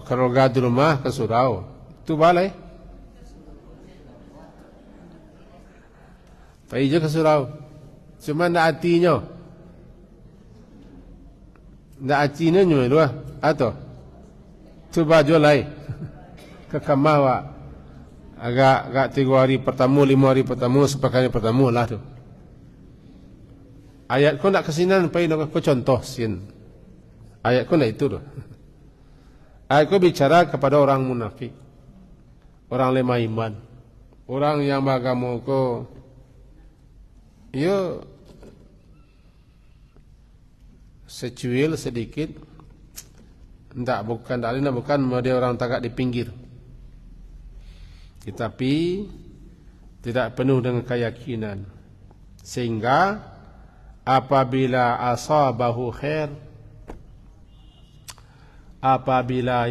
Speaker 1: keluarga di rumah ke surau. Itu balai. Pergi je ke surau. Cuma tidak hatinya. Tidak hatinya nyuruh dua. Atau coba jualai ke kamawa agak 3 hari pertama, 5 hari pertama, sepakanya pertama lah tu. Ayat kau nak kesinan pergi nak kau contoh sin. Ayat kau nak itu tu. Ayat kau bicara kepada orang munafik, orang lemah iman, orang yang beragama kau, ia secuil sedikit. Bukan dia orang tagak di pinggir. Tetapi tidak penuh dengan keyakinan. Sehingga apabila asabahu khair, apabila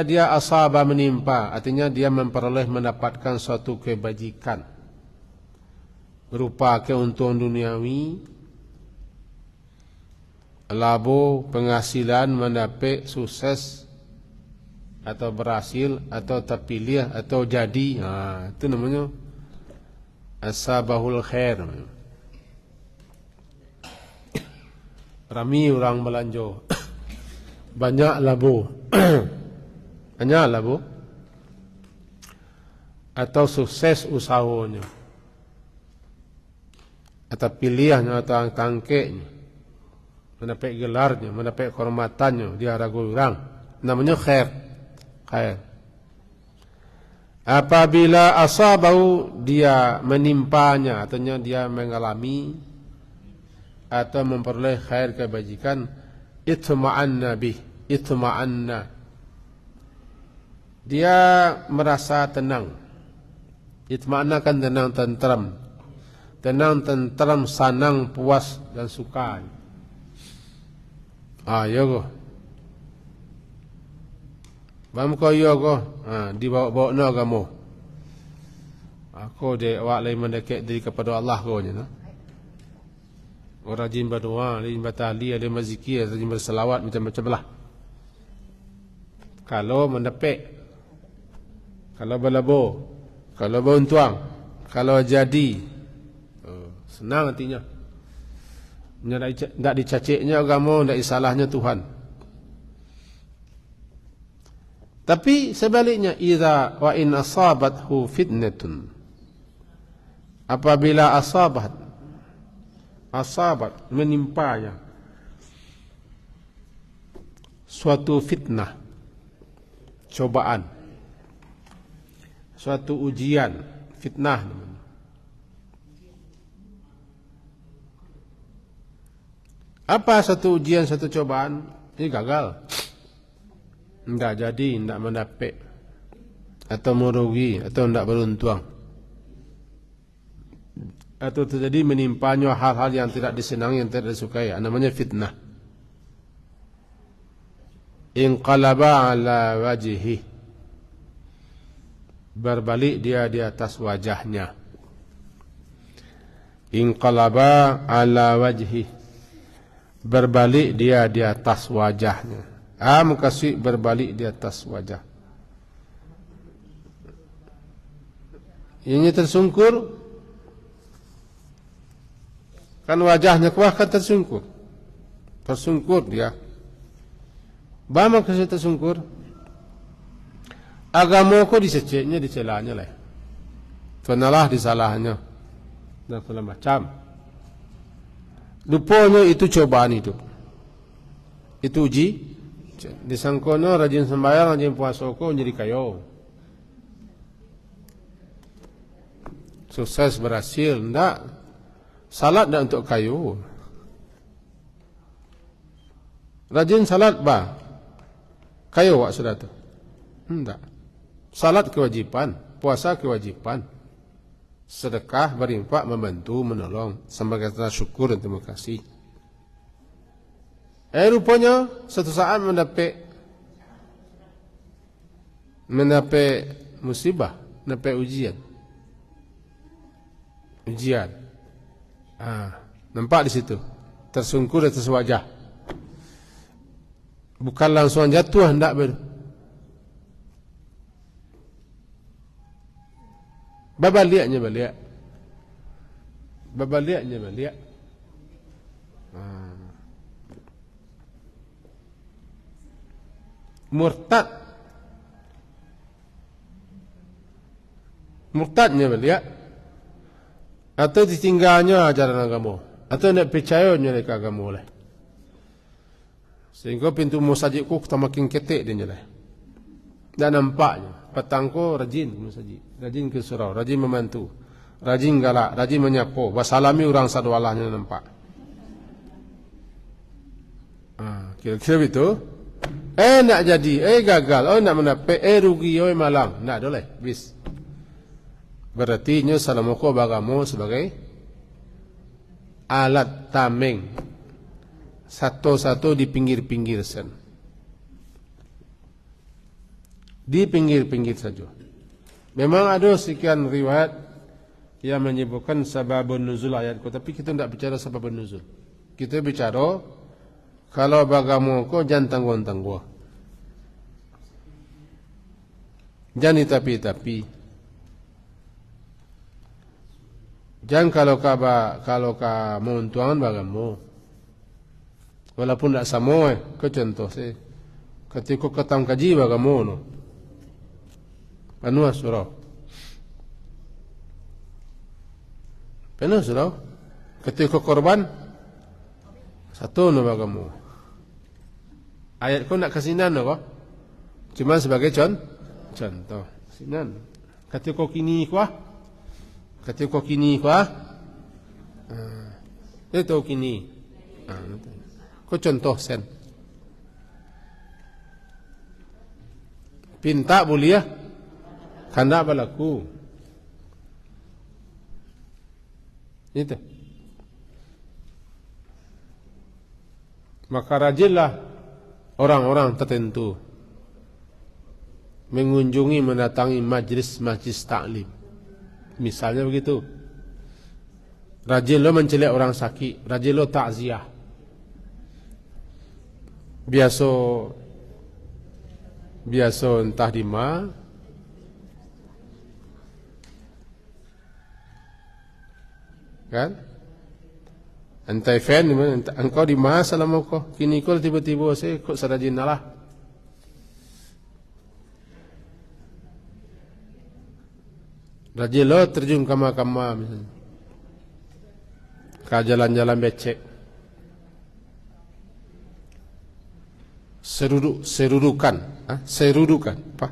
Speaker 1: dia asaba menimpa, artinya dia memperoleh mendapatkan suatu kebajikan berupa keuntungan duniawi, labo, penghasilan, mendapat sukses atau berhasil atau terpilih atau jadi, itu namanya asabahul khair. Rami orang belanja, banyak labo, banyak labo, atau sukses usahanya, atau pilihannya, atau tangkeknya, mendapat gelarnya, mendapat kehormatannya, dia ragu orang, namanya khair. Apabila asabahu, dia menimpanya, artinya dia mengalami atau memperoleh khair kebajikan, itma'anna bih, itma'anna, dia merasa tenang, Itma'nakan tenang tentram. Tenang tentram, sanang, puas dan suka. Ya ko. Bam ko yo ko. Dibawa-bawa no agama. Aku de awak lain mendekat diri kepada Allah ko nya no. Orang rajin berdoa, rajin bertahli, ada berzikir, rajin berselawat macam-macam lah. Kalau mendepek, kalau berlabur, kalau beruntuang, kalau jadi, senang hatinya. Tak dicaciknya agama, tak disalahnya Tuhan. Tapi sebaliknya, idza wa in asabathu fitnatun, apabila asabat menimpanya suatu fitnah, cobaan, suatu ujian, fitnah. Apa satu ujian, satu cobaan? Ini gagal, tidak jadi, tidak mendapat, atau merugi, atau tidak beruntung, atau terjadi menimpanya hal-hal yang tidak disenangi, yang tidak disukai. Namanya fitnah. Inqalaba ala wajhi, berbalik dia di atas wajahnya. Inqalaba ala wajhi, berbalik dia di atas wajahnya. Mukasih berbalik di atas wajah. Ini tersungkur, kan wajahnya kuah kan tersungkur. Tersungkur dia. Bama kasi tersungkur. Agama ko diseceknya, dicelanya lah. Kenalah disalahnya. Dan segala macam. Lupanya itu cobaan hidup. Itu uji. Disangkono rajin sembahyang, rajin puasa ko jadi kayo. Sukses berhasil, enggak. Salat dah untuk kayu. Rajin salat bah. Kayu wak sudah tu. Tidak. Salat kewajipan, puasa kewajipan. Sedekah, berinfak, membantu, menolong sebagai tanda syukur dan terima kasih. Rupanya satu saat mendapat musibah, mendapat ujian. Nampak di situ, tersungkur di atas wajah. Bukan langsung jatuh, hendak babaliaknya balik. Murtadnya balik. Atau ditinggalnya ajaran agama, atau nak percayanya ke agama lah. Sehingga pintu masjid ku makin ketik dia lah. Dan nampaknya petang ko rajin ke masjid, rajin ke surau, rajin membantu, rajin galak, rajin menyapu, basalami orang sadwalahnya nampak. Kira-kira begitu. Nak jadi, gagal, nak mendapat, rugi, malang, nak boleh, bis. Berarti nya salamoko bagamu sebagai alat tameng, satu-satu di pinggir-pinggir sen, di pinggir-pinggir saja. Memang ada sekian riwayat yang menyebutkan sababun nuzul ayatku, tapi kita tidak bicara sababun nuzul. Kita bicara kalau bagamu ko jangan tangguh-tangguh, jangan tapi-tapi. Jangan kalau ka menguntungan bagamu, walaupun tak sama ke contoh saya, ketika ketam kaji bagamu no, penuh surau, ketika korban satu no bagamu. Ayat kau nak kasinan no, cuma sebagai contoh. Kasinan. Ketika kini kuah. Ketika kini kuah, itu kini. Kau contoh sen. Pinta boleh ya, kanda berlaku. Itu. Maka rajinlah orang-orang tertentu mengunjungi, mendatangi majlis-majlis taklim. Misalnya begitu. Rajin lo mencelik orang sakit, rajin lo takziah. Biasa entah di mana, kan? Entai fan, engkau di mana selama kau? Kini kau tiba-tiba saya kau serajin lah. Rajin lo terjun kama-kama misalnya. Ke jalan-jalan becek. Serudukan, apa?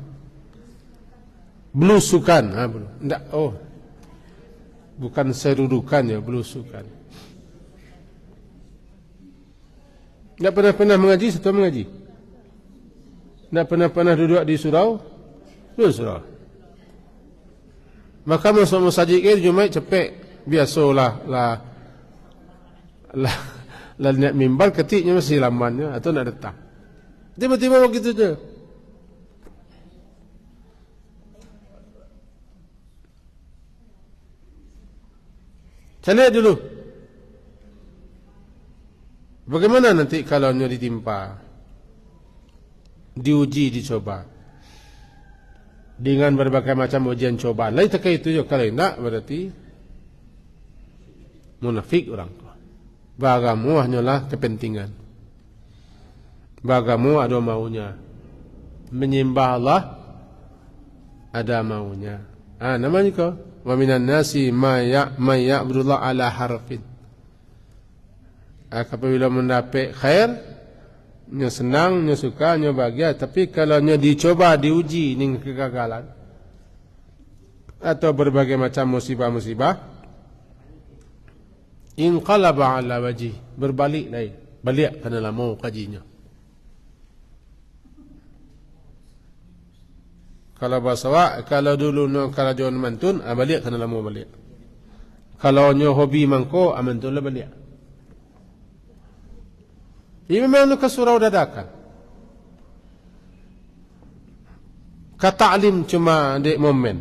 Speaker 1: Belusukan, enggak, bukan serudukan ya, belusukan. Enggak pernah mengaji, setelah mengaji. Enggak pernah duduk di surau, surau. Maka masuk masjid ke Jumaat cepet, biasalah lah naik mimbar ketiknya masih lamannya atau nak datang. Tiba-tiba begitu je. Cari dulu. Bagaimana nanti kalau nyo ditimpa, diuji, dicoba dengan berbagai macam ujian cobaan. Lain tak itu je. Kalau tidak berarti munafik orang tua. Bagamu hanyalah kepentingan. Bagamu ada maunya. Menyembah Allah ada maunya. Namanya kau. Wa minan nasi ma ya'budullah ala harfin. Apabila mendapat khair, nya senang, nya suka, nya bahagia. Tapi kalau nya dicoba, diuji dengan kegagalan atau berbagai macam musibah-musibah, inqalaba ala wajih, berbalik lain, balik kerana lama kajinya. Kalau bahasa kalau dulu kalau jangan mantun, balik kerana lama balik. Kalau nyo hobi mangko, mantun lah balik. Ini memang ke surau dadakan. Kata alim cuma di momen.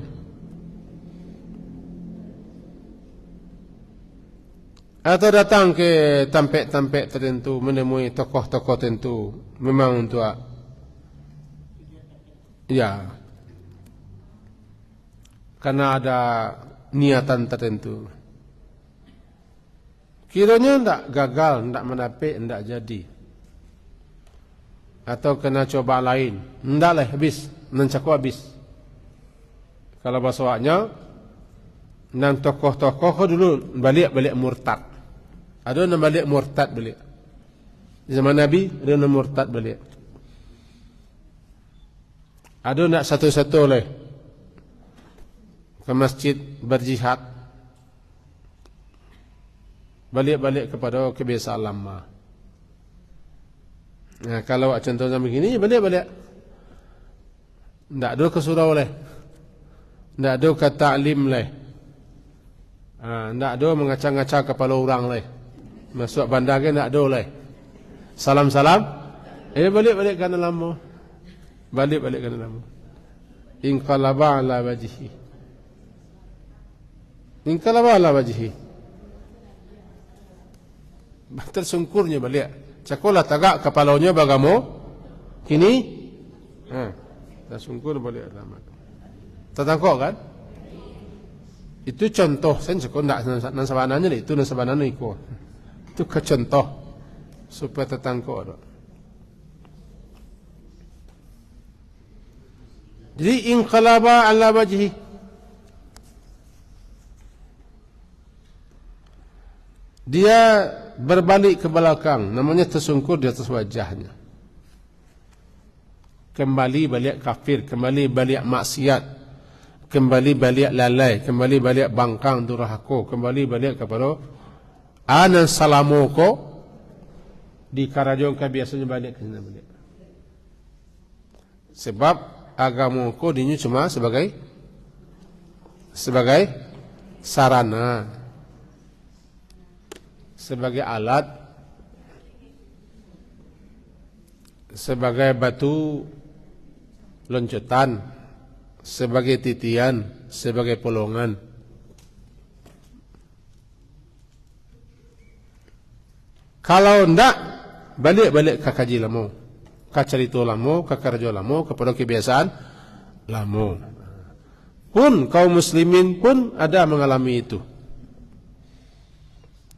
Speaker 1: Atau datang ke tempat-tempat tertentu, menemui tokoh-tokoh tertentu, memang untuk ya, karena ada niatan tertentu. Kiranya tidak gagal, tidak mendapat, tidak jadi. Atau kena coba lain, tidaklah habis, mencakup habis. Kalau bahasa waknya, dan tokoh-tokoh dulu balik murtad. Ada yang balik murtad balik. Di zaman Nabi, ada yang murtad balik. Ada nak satu-satu oleh ke masjid berjihad, balik kepada kebiasaan lama. Nah, kalau contohnya begini, balik. Tak ada ke surau leh, tak ada ke ta'lim leh, tak ada mengacang-acang kepala orang leh, masuk bandar ke tak ada leh. Salam-salam, balik kerana lama, balik kerana lama. Inqalaba ala wajhi, tersungkurnya balik. Cakulah tagak kepalanya bagamu kini tersungkur balik lama. Tertangkap kan? Itu contoh. Saya cakap tak nasabananya itu nasabananya ikut. Itu ke contoh supaya tertangkap. Jadi inqalaba ala wajhi, dia berbalik ke belakang, namanya tersungkur di atas wajahnya. Kembali balik kafir, kembali balik maksiat, kembali balik lalai, kembali balik bangkang durhaka, kembali balik kepada anan salamoko di karajongka biasanya balik ke sana balik. Sebab agamaku dinyu cuma sebagai sarana. sebagai alat, sebagai batu loncotan, sebagai titian, sebagai polongan. Kalau ndak, balik-balik ke kaji lamo, ke cerita lamo, ke kerja lamo, kepada kebiasaan lamo. Pun kaum muslimin pun ada mengalami itu.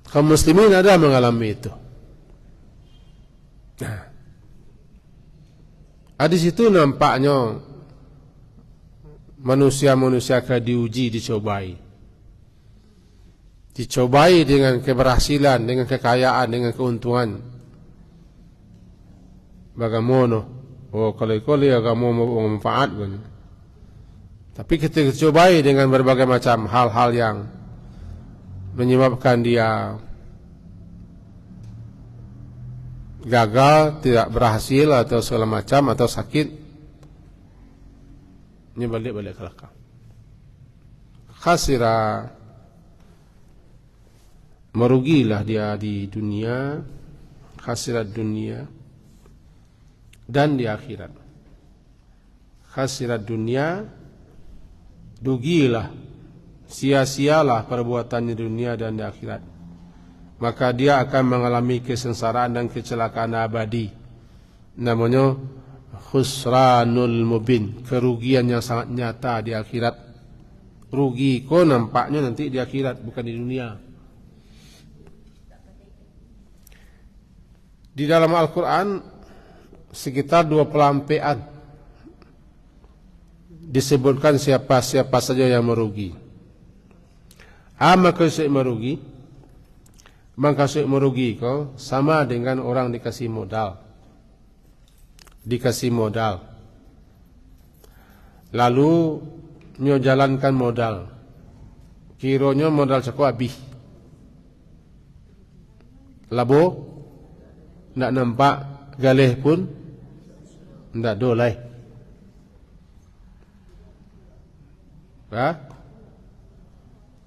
Speaker 1: Kaum muslimin ada mengalami itu. Di situ nampaknya manusia-manusia diuji, dicobai. Dicobai dengan keberhasilan, dengan kekayaan, dengan keuntungan. Bagaimana? Oh, kalau agama mau manfaat. Tapi ketika dicobai dengan berbagai macam hal-hal yang menyebabkan dia gagal, tidak berhasil atau segala macam, atau sakit, ini balik-balik ke belakang. Khasira, merugilah dia di dunia, khasirat dunia dan di akhirat. Khasirat dunia, rugilah, sia-sialah perbuatannya di dunia dan di akhirat. Maka dia akan mengalami kesengsaraan dan kecelakaan abadi. Namanya khusranul mubin, kerugian yang sangat nyata di akhirat. Rugi kok nampaknya nanti di akhirat, bukan di dunia. Di dalam Al-Quran sekitar 24 disebutkan siapa-siapa saja yang merugi. Maka saya merugi, maka saya merugi kau sama dengan orang dikasih modal. Dikasih modal, lalu nyo jalankan modal, kiranya modal cukup habis, labo ndak nampak galih pun ndak dolai.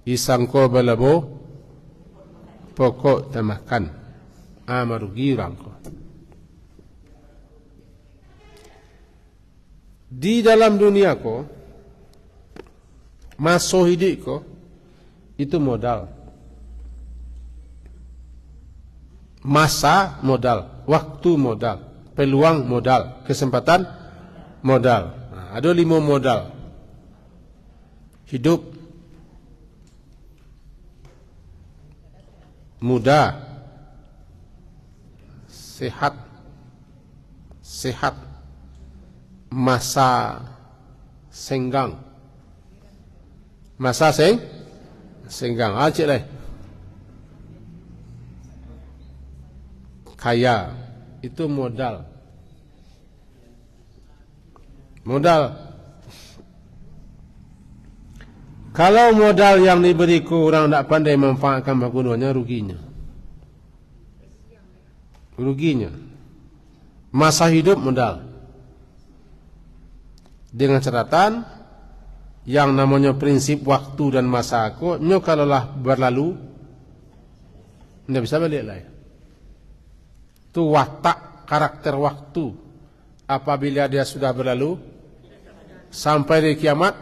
Speaker 1: Isangko balabo pokok tamakan, merugi orang ko. Di dalam dunia ko, masa hidup ko, itu modal. Masa modal, waktu modal, peluang modal, kesempatan modal. Ada 5 modal. Hidup muda, sehat, masa senggang, masa senggang, cik lah. Kaya, itu modal. Kalau modal yang diberiku orang tidak pandai memanfaatkan penggunaannya, ruginya. Masa hidup modal. Dengan catatan yang namanya prinsip waktu dan masa aku, kalaulah berlalu, tidak bisa balik lagi. Itu watak, karakter waktu. Apabila dia sudah berlalu, sampai di kiamat,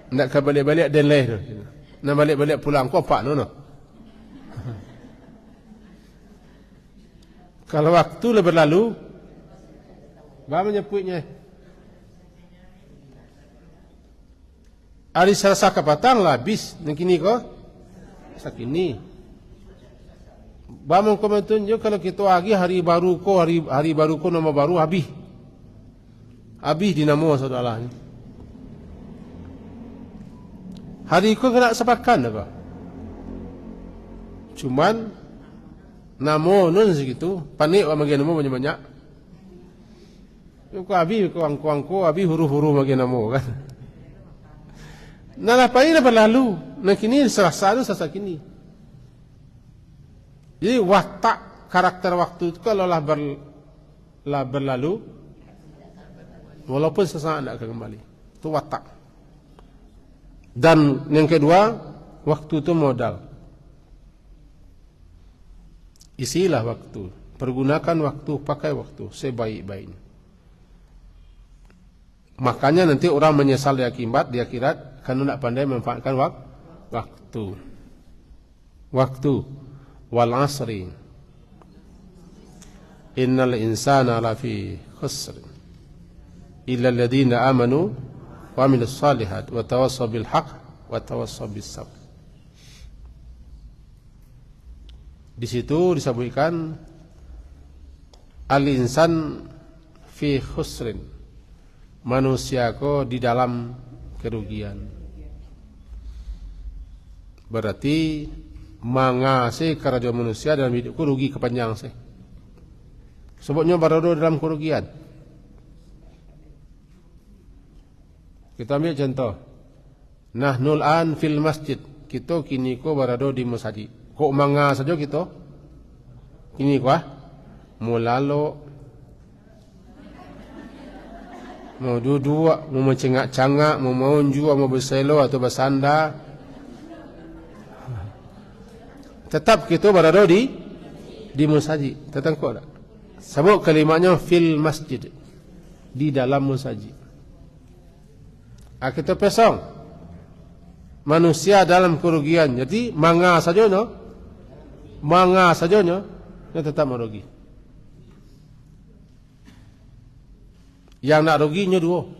Speaker 1: tidak ke balik-balik dan lahir. Nak balik-balik pulang kau apa no? Kalau waktu le berlalu, apa menyebutnya? Hari Selasa kepatang lah habis. Yang kini kau sakini. Bamong kau menunjuk kalau kita lagi hari baru ko nama baru habis. Habis dinamo saudara. Hari ko kena sepakan apa? Cuman namo nun segitu, panik wa magi namo banyak-banyak. Ko habis ko angko habis huru-huru magi namo kan. Nah, apa ini berlalu? Nah, kini serasa kini. Jadi watak karakter waktu itu kalau berlalu, walaupun sesaat tidak akan kembali. Itu watak. Dan yang kedua, waktu itu modal. Isilah waktu, pergunakan waktu, pakai waktu sebaik-baiknya. Makanya nanti orang menyesal di akhirat karena tidak pandai memanfaatkan waktu. Waktu. Wal asri. Innal insana lafi khusr. Illa alladhina amanu wa amilus salihat wa tawassaw bil haqq wa tawassaw bis sabr. Di situ disebutkan al-insan fi khusrin, manusia ko di dalam kerugian. Berarti mangase karajo manusia dalam hidupku rugi kepanjang sih. Sebabnya berada dalam kerugian. Kita ambil contoh. Nahnul an fil masjid. Kita kini ko berada di masjid. Kok manga saja kita? Kini ko mulalo mau duduk, mau mencengak-cengak, mau maunju, mau berselo atau bersandar. Tetap kita berada di masjid. Tetap kok tak? Sebab kalimatnya fil masjid, di dalam masjid. Kita pesong manusia dalam kerugian. Jadi manga saja tetap merugi. Yang nak ruginya dua.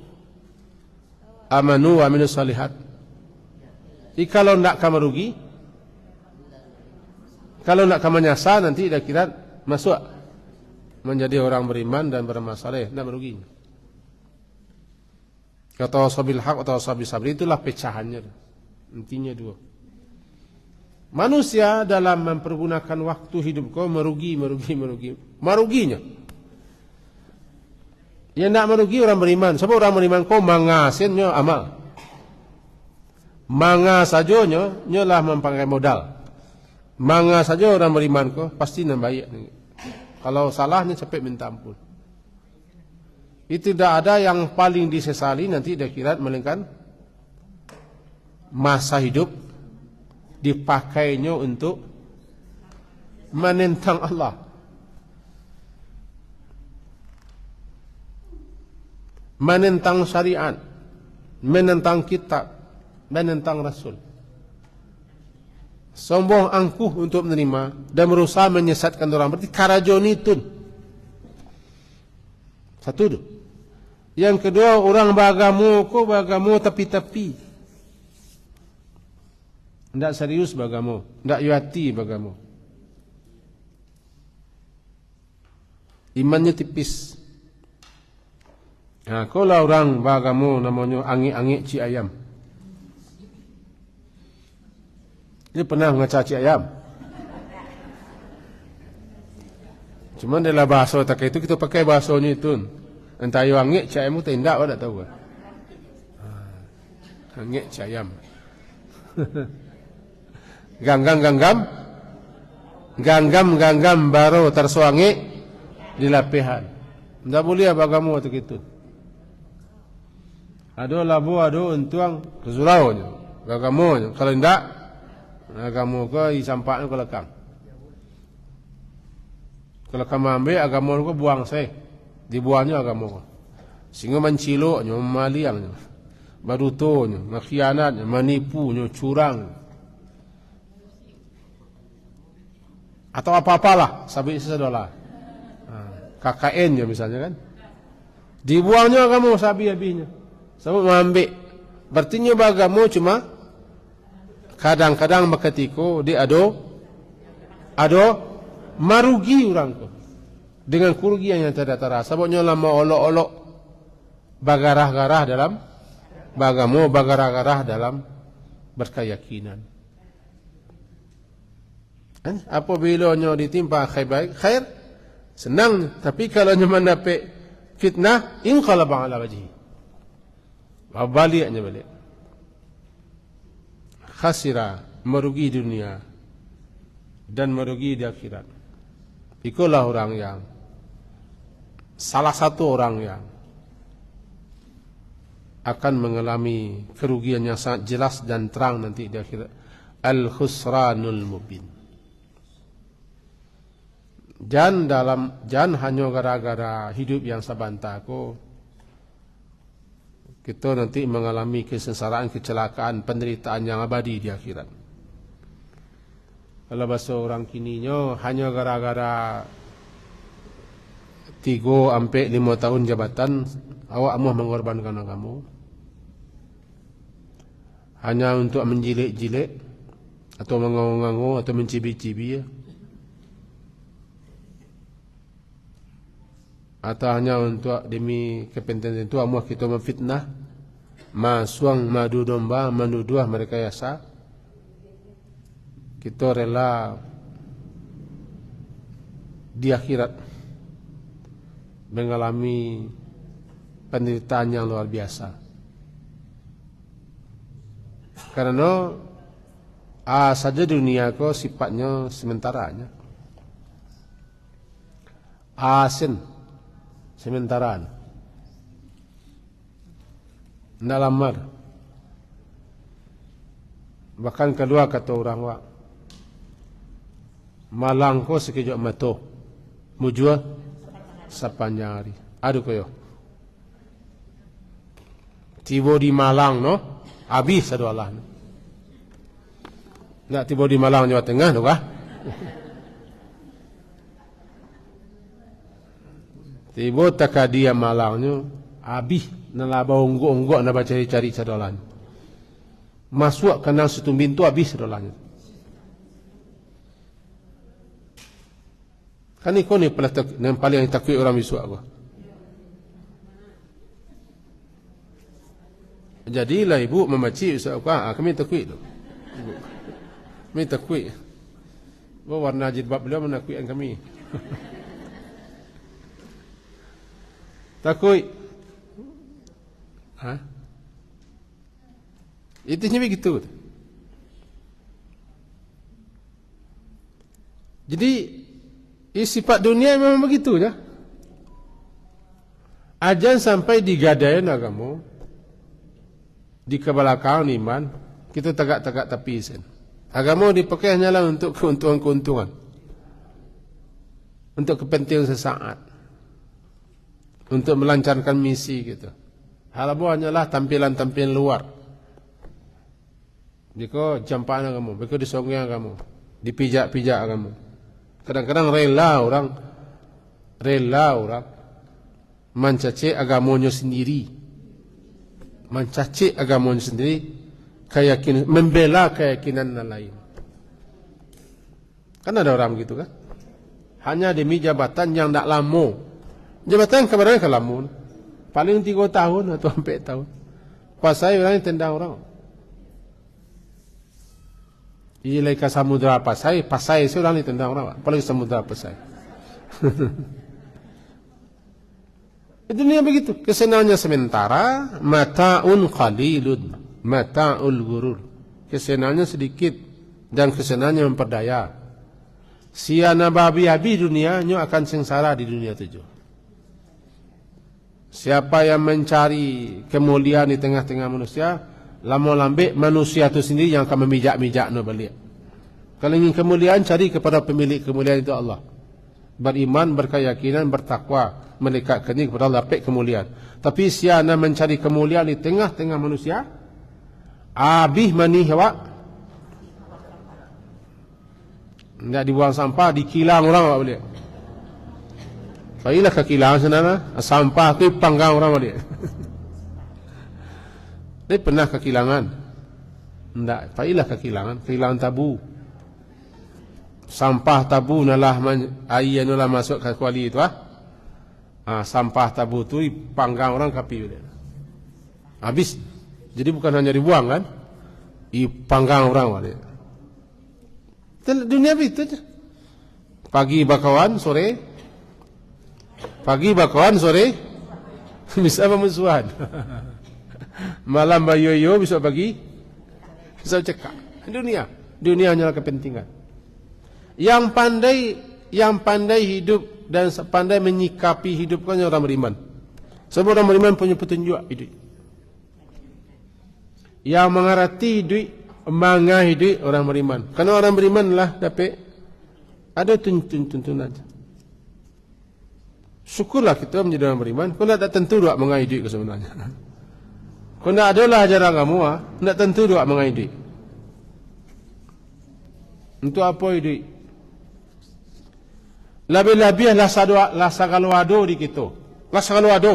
Speaker 1: Amanu wa amilus salihat. Jadi kalau nak kamu rugi, kalau nak kamu nyasar, nanti dah kira masuk menjadi orang beriman dan bermasalah, nak merugi. Kata sabil haq atau sabil sabri, itulah pecahannya. Intinya dua. Manusia dalam mempergunakan waktu hidup kau merugi. Meruginya. Yang nak merugi orang beriman. Sebab orang beriman kau mangasinnya amal. Manga sajonya nyalah memakai modal. Manga saja orang beriman kau pasti nambaik. Kalau salahnya cepat minta ampun. Itu tidak ada yang paling disesali nanti di akhirat melainkan masa hidup dipakainya untuk menentang Allah, menentang syariat, menentang kitab, menentang Rasul. Sombong angkuh untuk menerima dan berusaha menyesatkan orang. Berarti karajonitun. Satu tu. Yang kedua, orang bagamu tapi-tapi. Tidak serius bagamu, tidak yuati bagamu. Imannya tipis. Nah, kalau orang bagamu namanya angik-angik ci ayam. Dia pernah ngaca ci ayam. Cuma dalam bahasa tak itu kita pakai bahasanya itu. Entah yang angik ci ayam itu tidak, tak tahu. Angik ci ayam. Ganggam baru tersuangi di lapihan. Tidak boleh bagamu atau gitu. Ada labu, ada untuang kesuraunya. Bagamu, kalau tidak, agama ke isampaknya ke lekang. Kalau kamu ambil agama ke buang saya, dibuangnya agama ke. Sehingga menciloknya, memaliangnya, barutonya, mengkhianatnya, menipunya, curang. Atau apa-apalah, sabit sesadolah. KKN ya misalnya kan. Dibuangnya agama sabi habisnya. Sebab mengambil. Berarti agama cuma kadang-kadang maketiko dia ado marugi orang tu. Dengan kerugian yang tidak terasa. Sebabnya lama olok-olok bagarah-garah dalam bagamu, bagarah-garah dalam berkeyakinan. Apabila nyo ditimpa khair, senang. Tapi kalau nyo mendapat fitnah, inqalaba ala wajhi. Baliknya balik. Khasira, merugi dunia dan merugi di akhirat. Itulah orang yang salah satu orang yang akan mengalami kerugian yang sangat jelas dan terang nanti di akhirat. Al-khusranul mubin. Jangan hanya gara-gara hidup yang sabanta ko kita nanti mengalami kesengsaraan, kecelakaan, penderitaan yang abadi di akhirat. Kalau bahasa orang kininya hanya gara-gara 3-5 tahun jabatan awak mau mengorbankan kamu hanya untuk menjilik-jilik atau mengangu-angu atau mencibi-cibi ya. Atau hanya untuk demi kepentingan itu amuh kita memfitnah, masuang madu domba, menuduh mereka yasa. Kita rela di akhirat mengalami penderitaan yang luar biasa. Karena saja dunia ko sifatnya sementaranya. Asin sementaraan. Ndak lamar. Bahkan kedua kata orang wa malang ko sekejap mata. Mujua sepanjang hari. Aduh koyo. Tiba di Malang no, habis adu Allah. Ndak tiba di Malang Jawa Tengah no kah? Tiba takadia Malangnya habis nalaba ungguk-ungguk na cari-cari sadolan. Masuk kenal situ pintu habis sadolannya. Kan ikon ni yang paling takut orang bisu aku. Jadilah ibu memaci bisu aku. Kami takut tu. Kami takut. Warna jilbab beliau menakutkan kami. Takut. Intinya begitu. Jadi sifat dunia memang begitu ya. Ajan sampai digadain agama di kebelakang iman kita tegak-tegak tepi sen. Agama dipakai hanyalah untuk keuntungan-keuntungan, untuk kepentingan sesaat, untuk melancarkan misi gitu. Halabu hanyalah tampilan-tampilan luar. Biko jampaan agama, biko disongeng agama, dipijak-pijak agama. Kadang-kadang rela orang mencaci agamanya sendiri, membela keyakinan lain. Kan ada orang begitu kan? Hanya demi jabatan yang tak lama. Jabatan kebenaran ke lama, paling 3 tahun atau 4 tahun. Pasai orang yang tendang orang. Ilai ke samudra Pasai seorang ni tendang orang, apalagi samudra Pasai. Dunia begitu, kesenangannya sementara, mata'un qalilun, mata'ul gurur. Kesenangannya sedikit dan kesenangannya memperdaya. Siana babi habis dunianya akan sengsara di dunia 7. Siapa yang mencari kemuliaan di tengah-tengah manusia, lama lambat manusia itu sendiri yang akan memijak-mijak no balik. Kalau ingin kemuliaan, cari kepada pemilik kemuliaan itu Allah. Beriman, berkeyakinan, bertakwa, mendekatkan diri kepada Allah, dapat kemuliaan. Tapi siapa mencari kemuliaan di tengah-tengah manusia, habis mani awak, tidak dibuang sampah, dikilang orang awak balik. Baiklah kekilangan sana, sampah itu panggang orang balik. Dia pernah kekilangan? Tidak, baiklah kekilangan tabu. Sampah tabu nalah air nalah masuk ke kuali itu sampah tabu tu panggang orang kapi dia. Habis. Jadi bukan hanya dibuang kan? Panggang orang dia. Dunia itu je. Pagi bakawan, sore bisa memusuhan. Malam bayoyo bisa bagi, bisa cekak. Dunia hanyalah kepentingan. Yang pandai hidup dan pandai menyikapi hidup kan orang beriman. Sebab orang beriman punya petunjuk hidup. Yang mengerti hidup, hidup orang beriman. Karena orang beriman lah dapat ada tuntunan. Syukurlah kita menjadi orang beriman. Kau tak tentu doa mengai duit ke sebenarnya. Kau tak adalah ajaran kamu, tak tentu doa mengai duit. Untuk apa duit? Lebih-lebih lah sagalo ado di kita. Lah sagalo ado.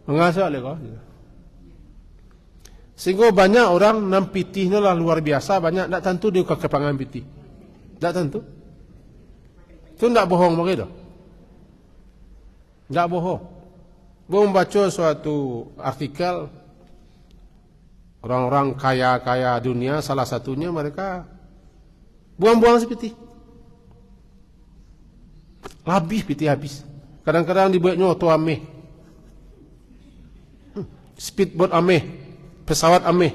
Speaker 1: Mengasak le kau. Sehingga banyak orang nam pitih ni lah luar biasa, banyak tak tentu dia ke kepangan pitih. Tak tentu. Tu tak bohong begitu. Tak bohong. Gua membaca suatu artikel orang-orang kaya-kaya dunia, salah satunya mereka buang-buang sepiti. Habis piti habis. Kadang-kadang dibuatnya auto ameh. Speedboat ameh. Pesawat ameh.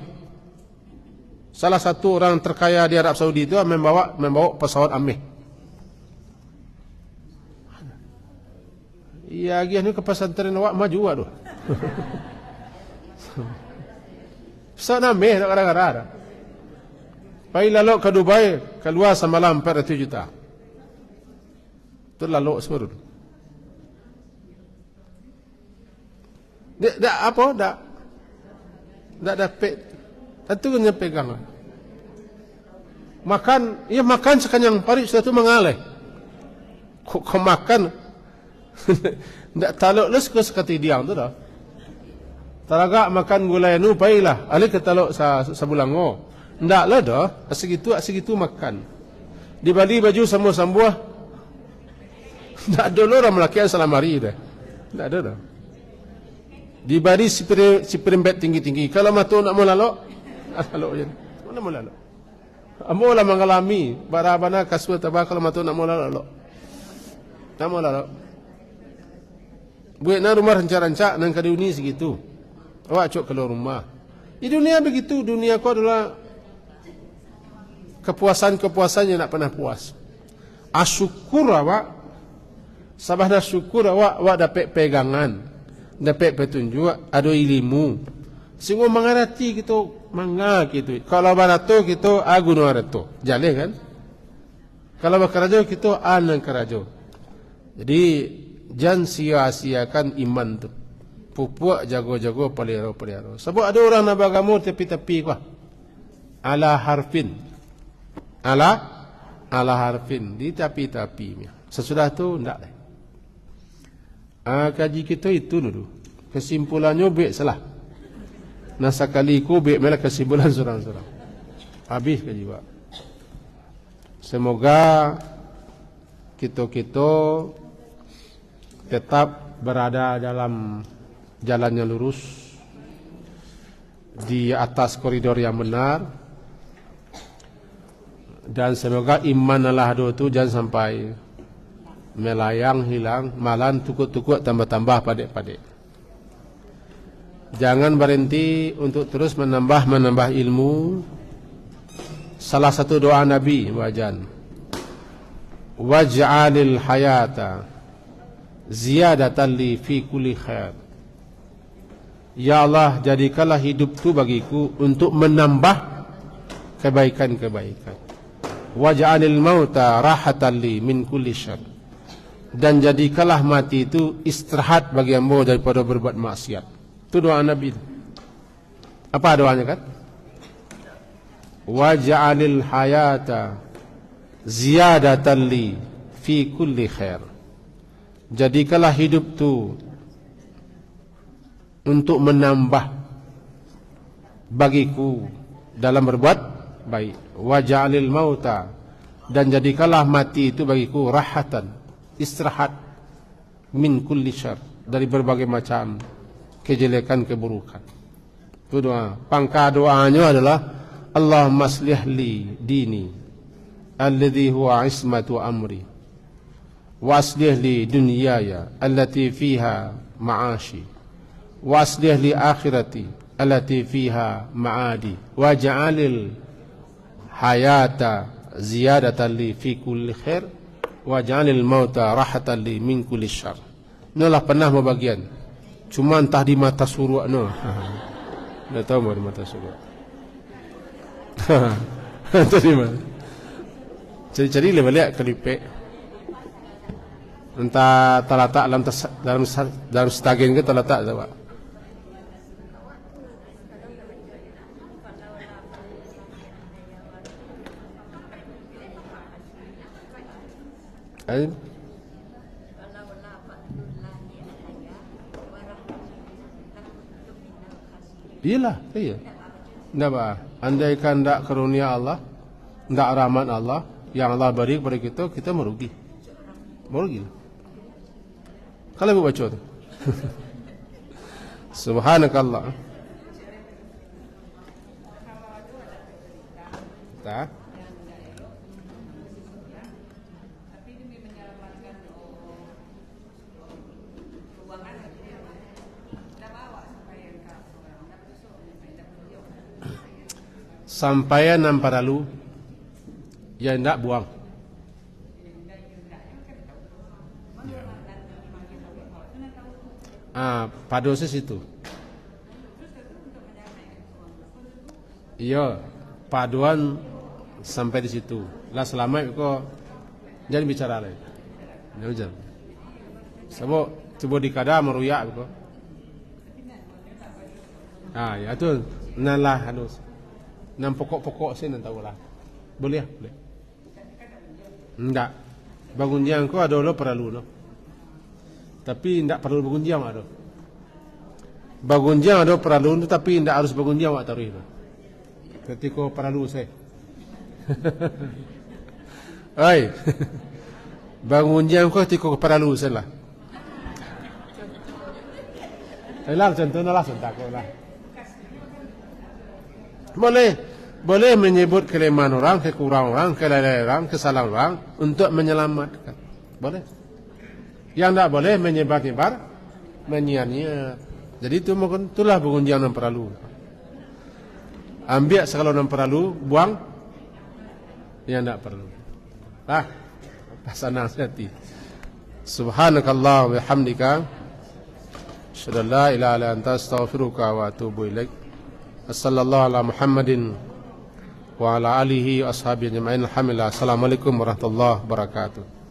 Speaker 1: Salah satu orang terkaya di Arab Saudi itu membawa pesawat ameh. Ya, ni ke pesantren awak maju tu. Pesawat ameh tak kadang-kadang. Pergi lalu ke Dubai, keluar semalam 400 juta. Itu lalu semua dulu. Tak apa, tak dapat. Tentu kena pegang. Makan, ya makan sekanyang parit sudah tu mengalah. Kau makan, tak taluk les ke sekati diang tu dah. Talaga makan gulai nu pailah, alih ke taluk sabulango. Tak lah dah, segitu makan. Di Bali baju sambuah-sambuah. Tak ada orang melakian salamari dah. Tak ada dah. Di Bali si perimbet tinggi-tinggi. Kalau matu nak mau lalok, lalok je. Mana mau lalok? Amo lah mengalami barabana kasut tabak kalau matu nak mau lalok. Tak mau lalok. Buat na rumah rancak-rancak nang kaduni segitu. Awak cok keluar rumah. Di dunia begitu, dunia kau adalah kepuasan-kepuasan yang tak pernah puas. Asyukur awak, sabah syukur awak dapat pegangan, dapat petunjuk, ada ilmu. Sehingga mengerti kita, gitu. Kalau barato kita agun barato, jaleh kan? Kalau berkerajo kita anang kerajo. Jadi jangan sia-siakan iman tu. Pupuk jago-jago pelihara-pelihara. Sebab ada orang nak beragama tepi-tepi kuah. Ala harfin. Ala harfin. Di tepi-tepi. Sesudah tu, tak lah. Kaji kita itu dulu. Kesimpulannya baik salah. Nasa kali ku baik malah kesimpulan surang-surang. Habis kaji pak. Semoga kita tetap berada dalam jalan yang lurus, di atas koridor yang benar, dan semoga iman Allah itu jangan sampai melayang, hilang, malah tukuk-tukuk tambah-tambah padek-padek. Jangan berhenti untuk terus menambah ilmu. Salah satu doa Nabi wajan, waj'alil hayata ziyadatan li fi kulli khair. Ya Allah, jadikanlah hidup tu bagiku untuk menambah kebaikan-kebaikan. Waj'alil mauta rahatan li min kulli syarr. Dan jadikanlah mati itu istirahat bagi hamba daripada berbuat maksiat. Itu doa Nabi. Apa doanya kan? Waj'alil hayata ziyadatan li fi kulli khair. Jadikanlah hidup tu untuk menambah bagiku dalam berbuat baik. Waj'alil mauta, dan jadikanlah mati itu bagiku rahatan, istirahat, min kulli syarr, dari berbagai macam kejelekan, keburukan. Itu doa. Pangkat doanya adalah Allahumma aslih li dini alladhi huwa ismatu amri wa aslih li dunyaya allati fiha ma'ashi wa aslih li akhirati allati fiha ma'adi waj'alil hayata ziyadatan li fi kulli khair waj'alil mauta rahatan li min kulli syarr. Inilah pernah bagian. Cuma entah di mata suruh no. Tak tahu di mata suruh. Itu di mana? Cari-cari le balik kelipek. Entah terletak dalam stagin ke terletak tak? Iyalah, iya. Tidak apa? Andaikan tidak karunia Allah, tidak rahmat Allah yang Allah beri kepada kita merugi. Merugi. Kalau ibu baca tu. Subhanakallah. Tak? Sampaian nampak lalu, ya tidak buang. Pada dosis itu. Iya, paduan sampai di situ. Lah selama itu jangan bicara lagi. Jangan. Sebab coba dikada meruyak itu. Ya tu nalah hanus. Nam pokok-pokok sih nanti tahu lah. Boleh? Boleh. Enggak. Bangun jam kau ada lo perlu lo. Tapi tidak perlu bangun jam ada. Bangun jam ada perlu tapi tidak harus bangun jam tak taruh itu. Ketika perlu saya. Hai. Bangun jam kau ketika perlu saya lah. Lah contohnya lah sentak lah. Boleh menyebut kelemahan orang, kekurangan orang, kelalaian orang, kesalahan orang untuk menyelamatkan. Boleh. Yang tidak boleh menyebar-nyebar, menyiar-nyiar. Jadi itu mungkin itulah pengunjian yang perlu. Ambil segala yang perlu, buang yang tidak perlu. Pasal nasihati. Subhanakallah wa bihamdika, asyhadu an la ilaha illa anta, astaghfiruka wa atubu ilaik. Sallallahu ala Muhammadin wa ala alihi wa ashabihi ajma'in. Alhamdulillah. Assalamualaikum warahmatullahi wabarakatuh.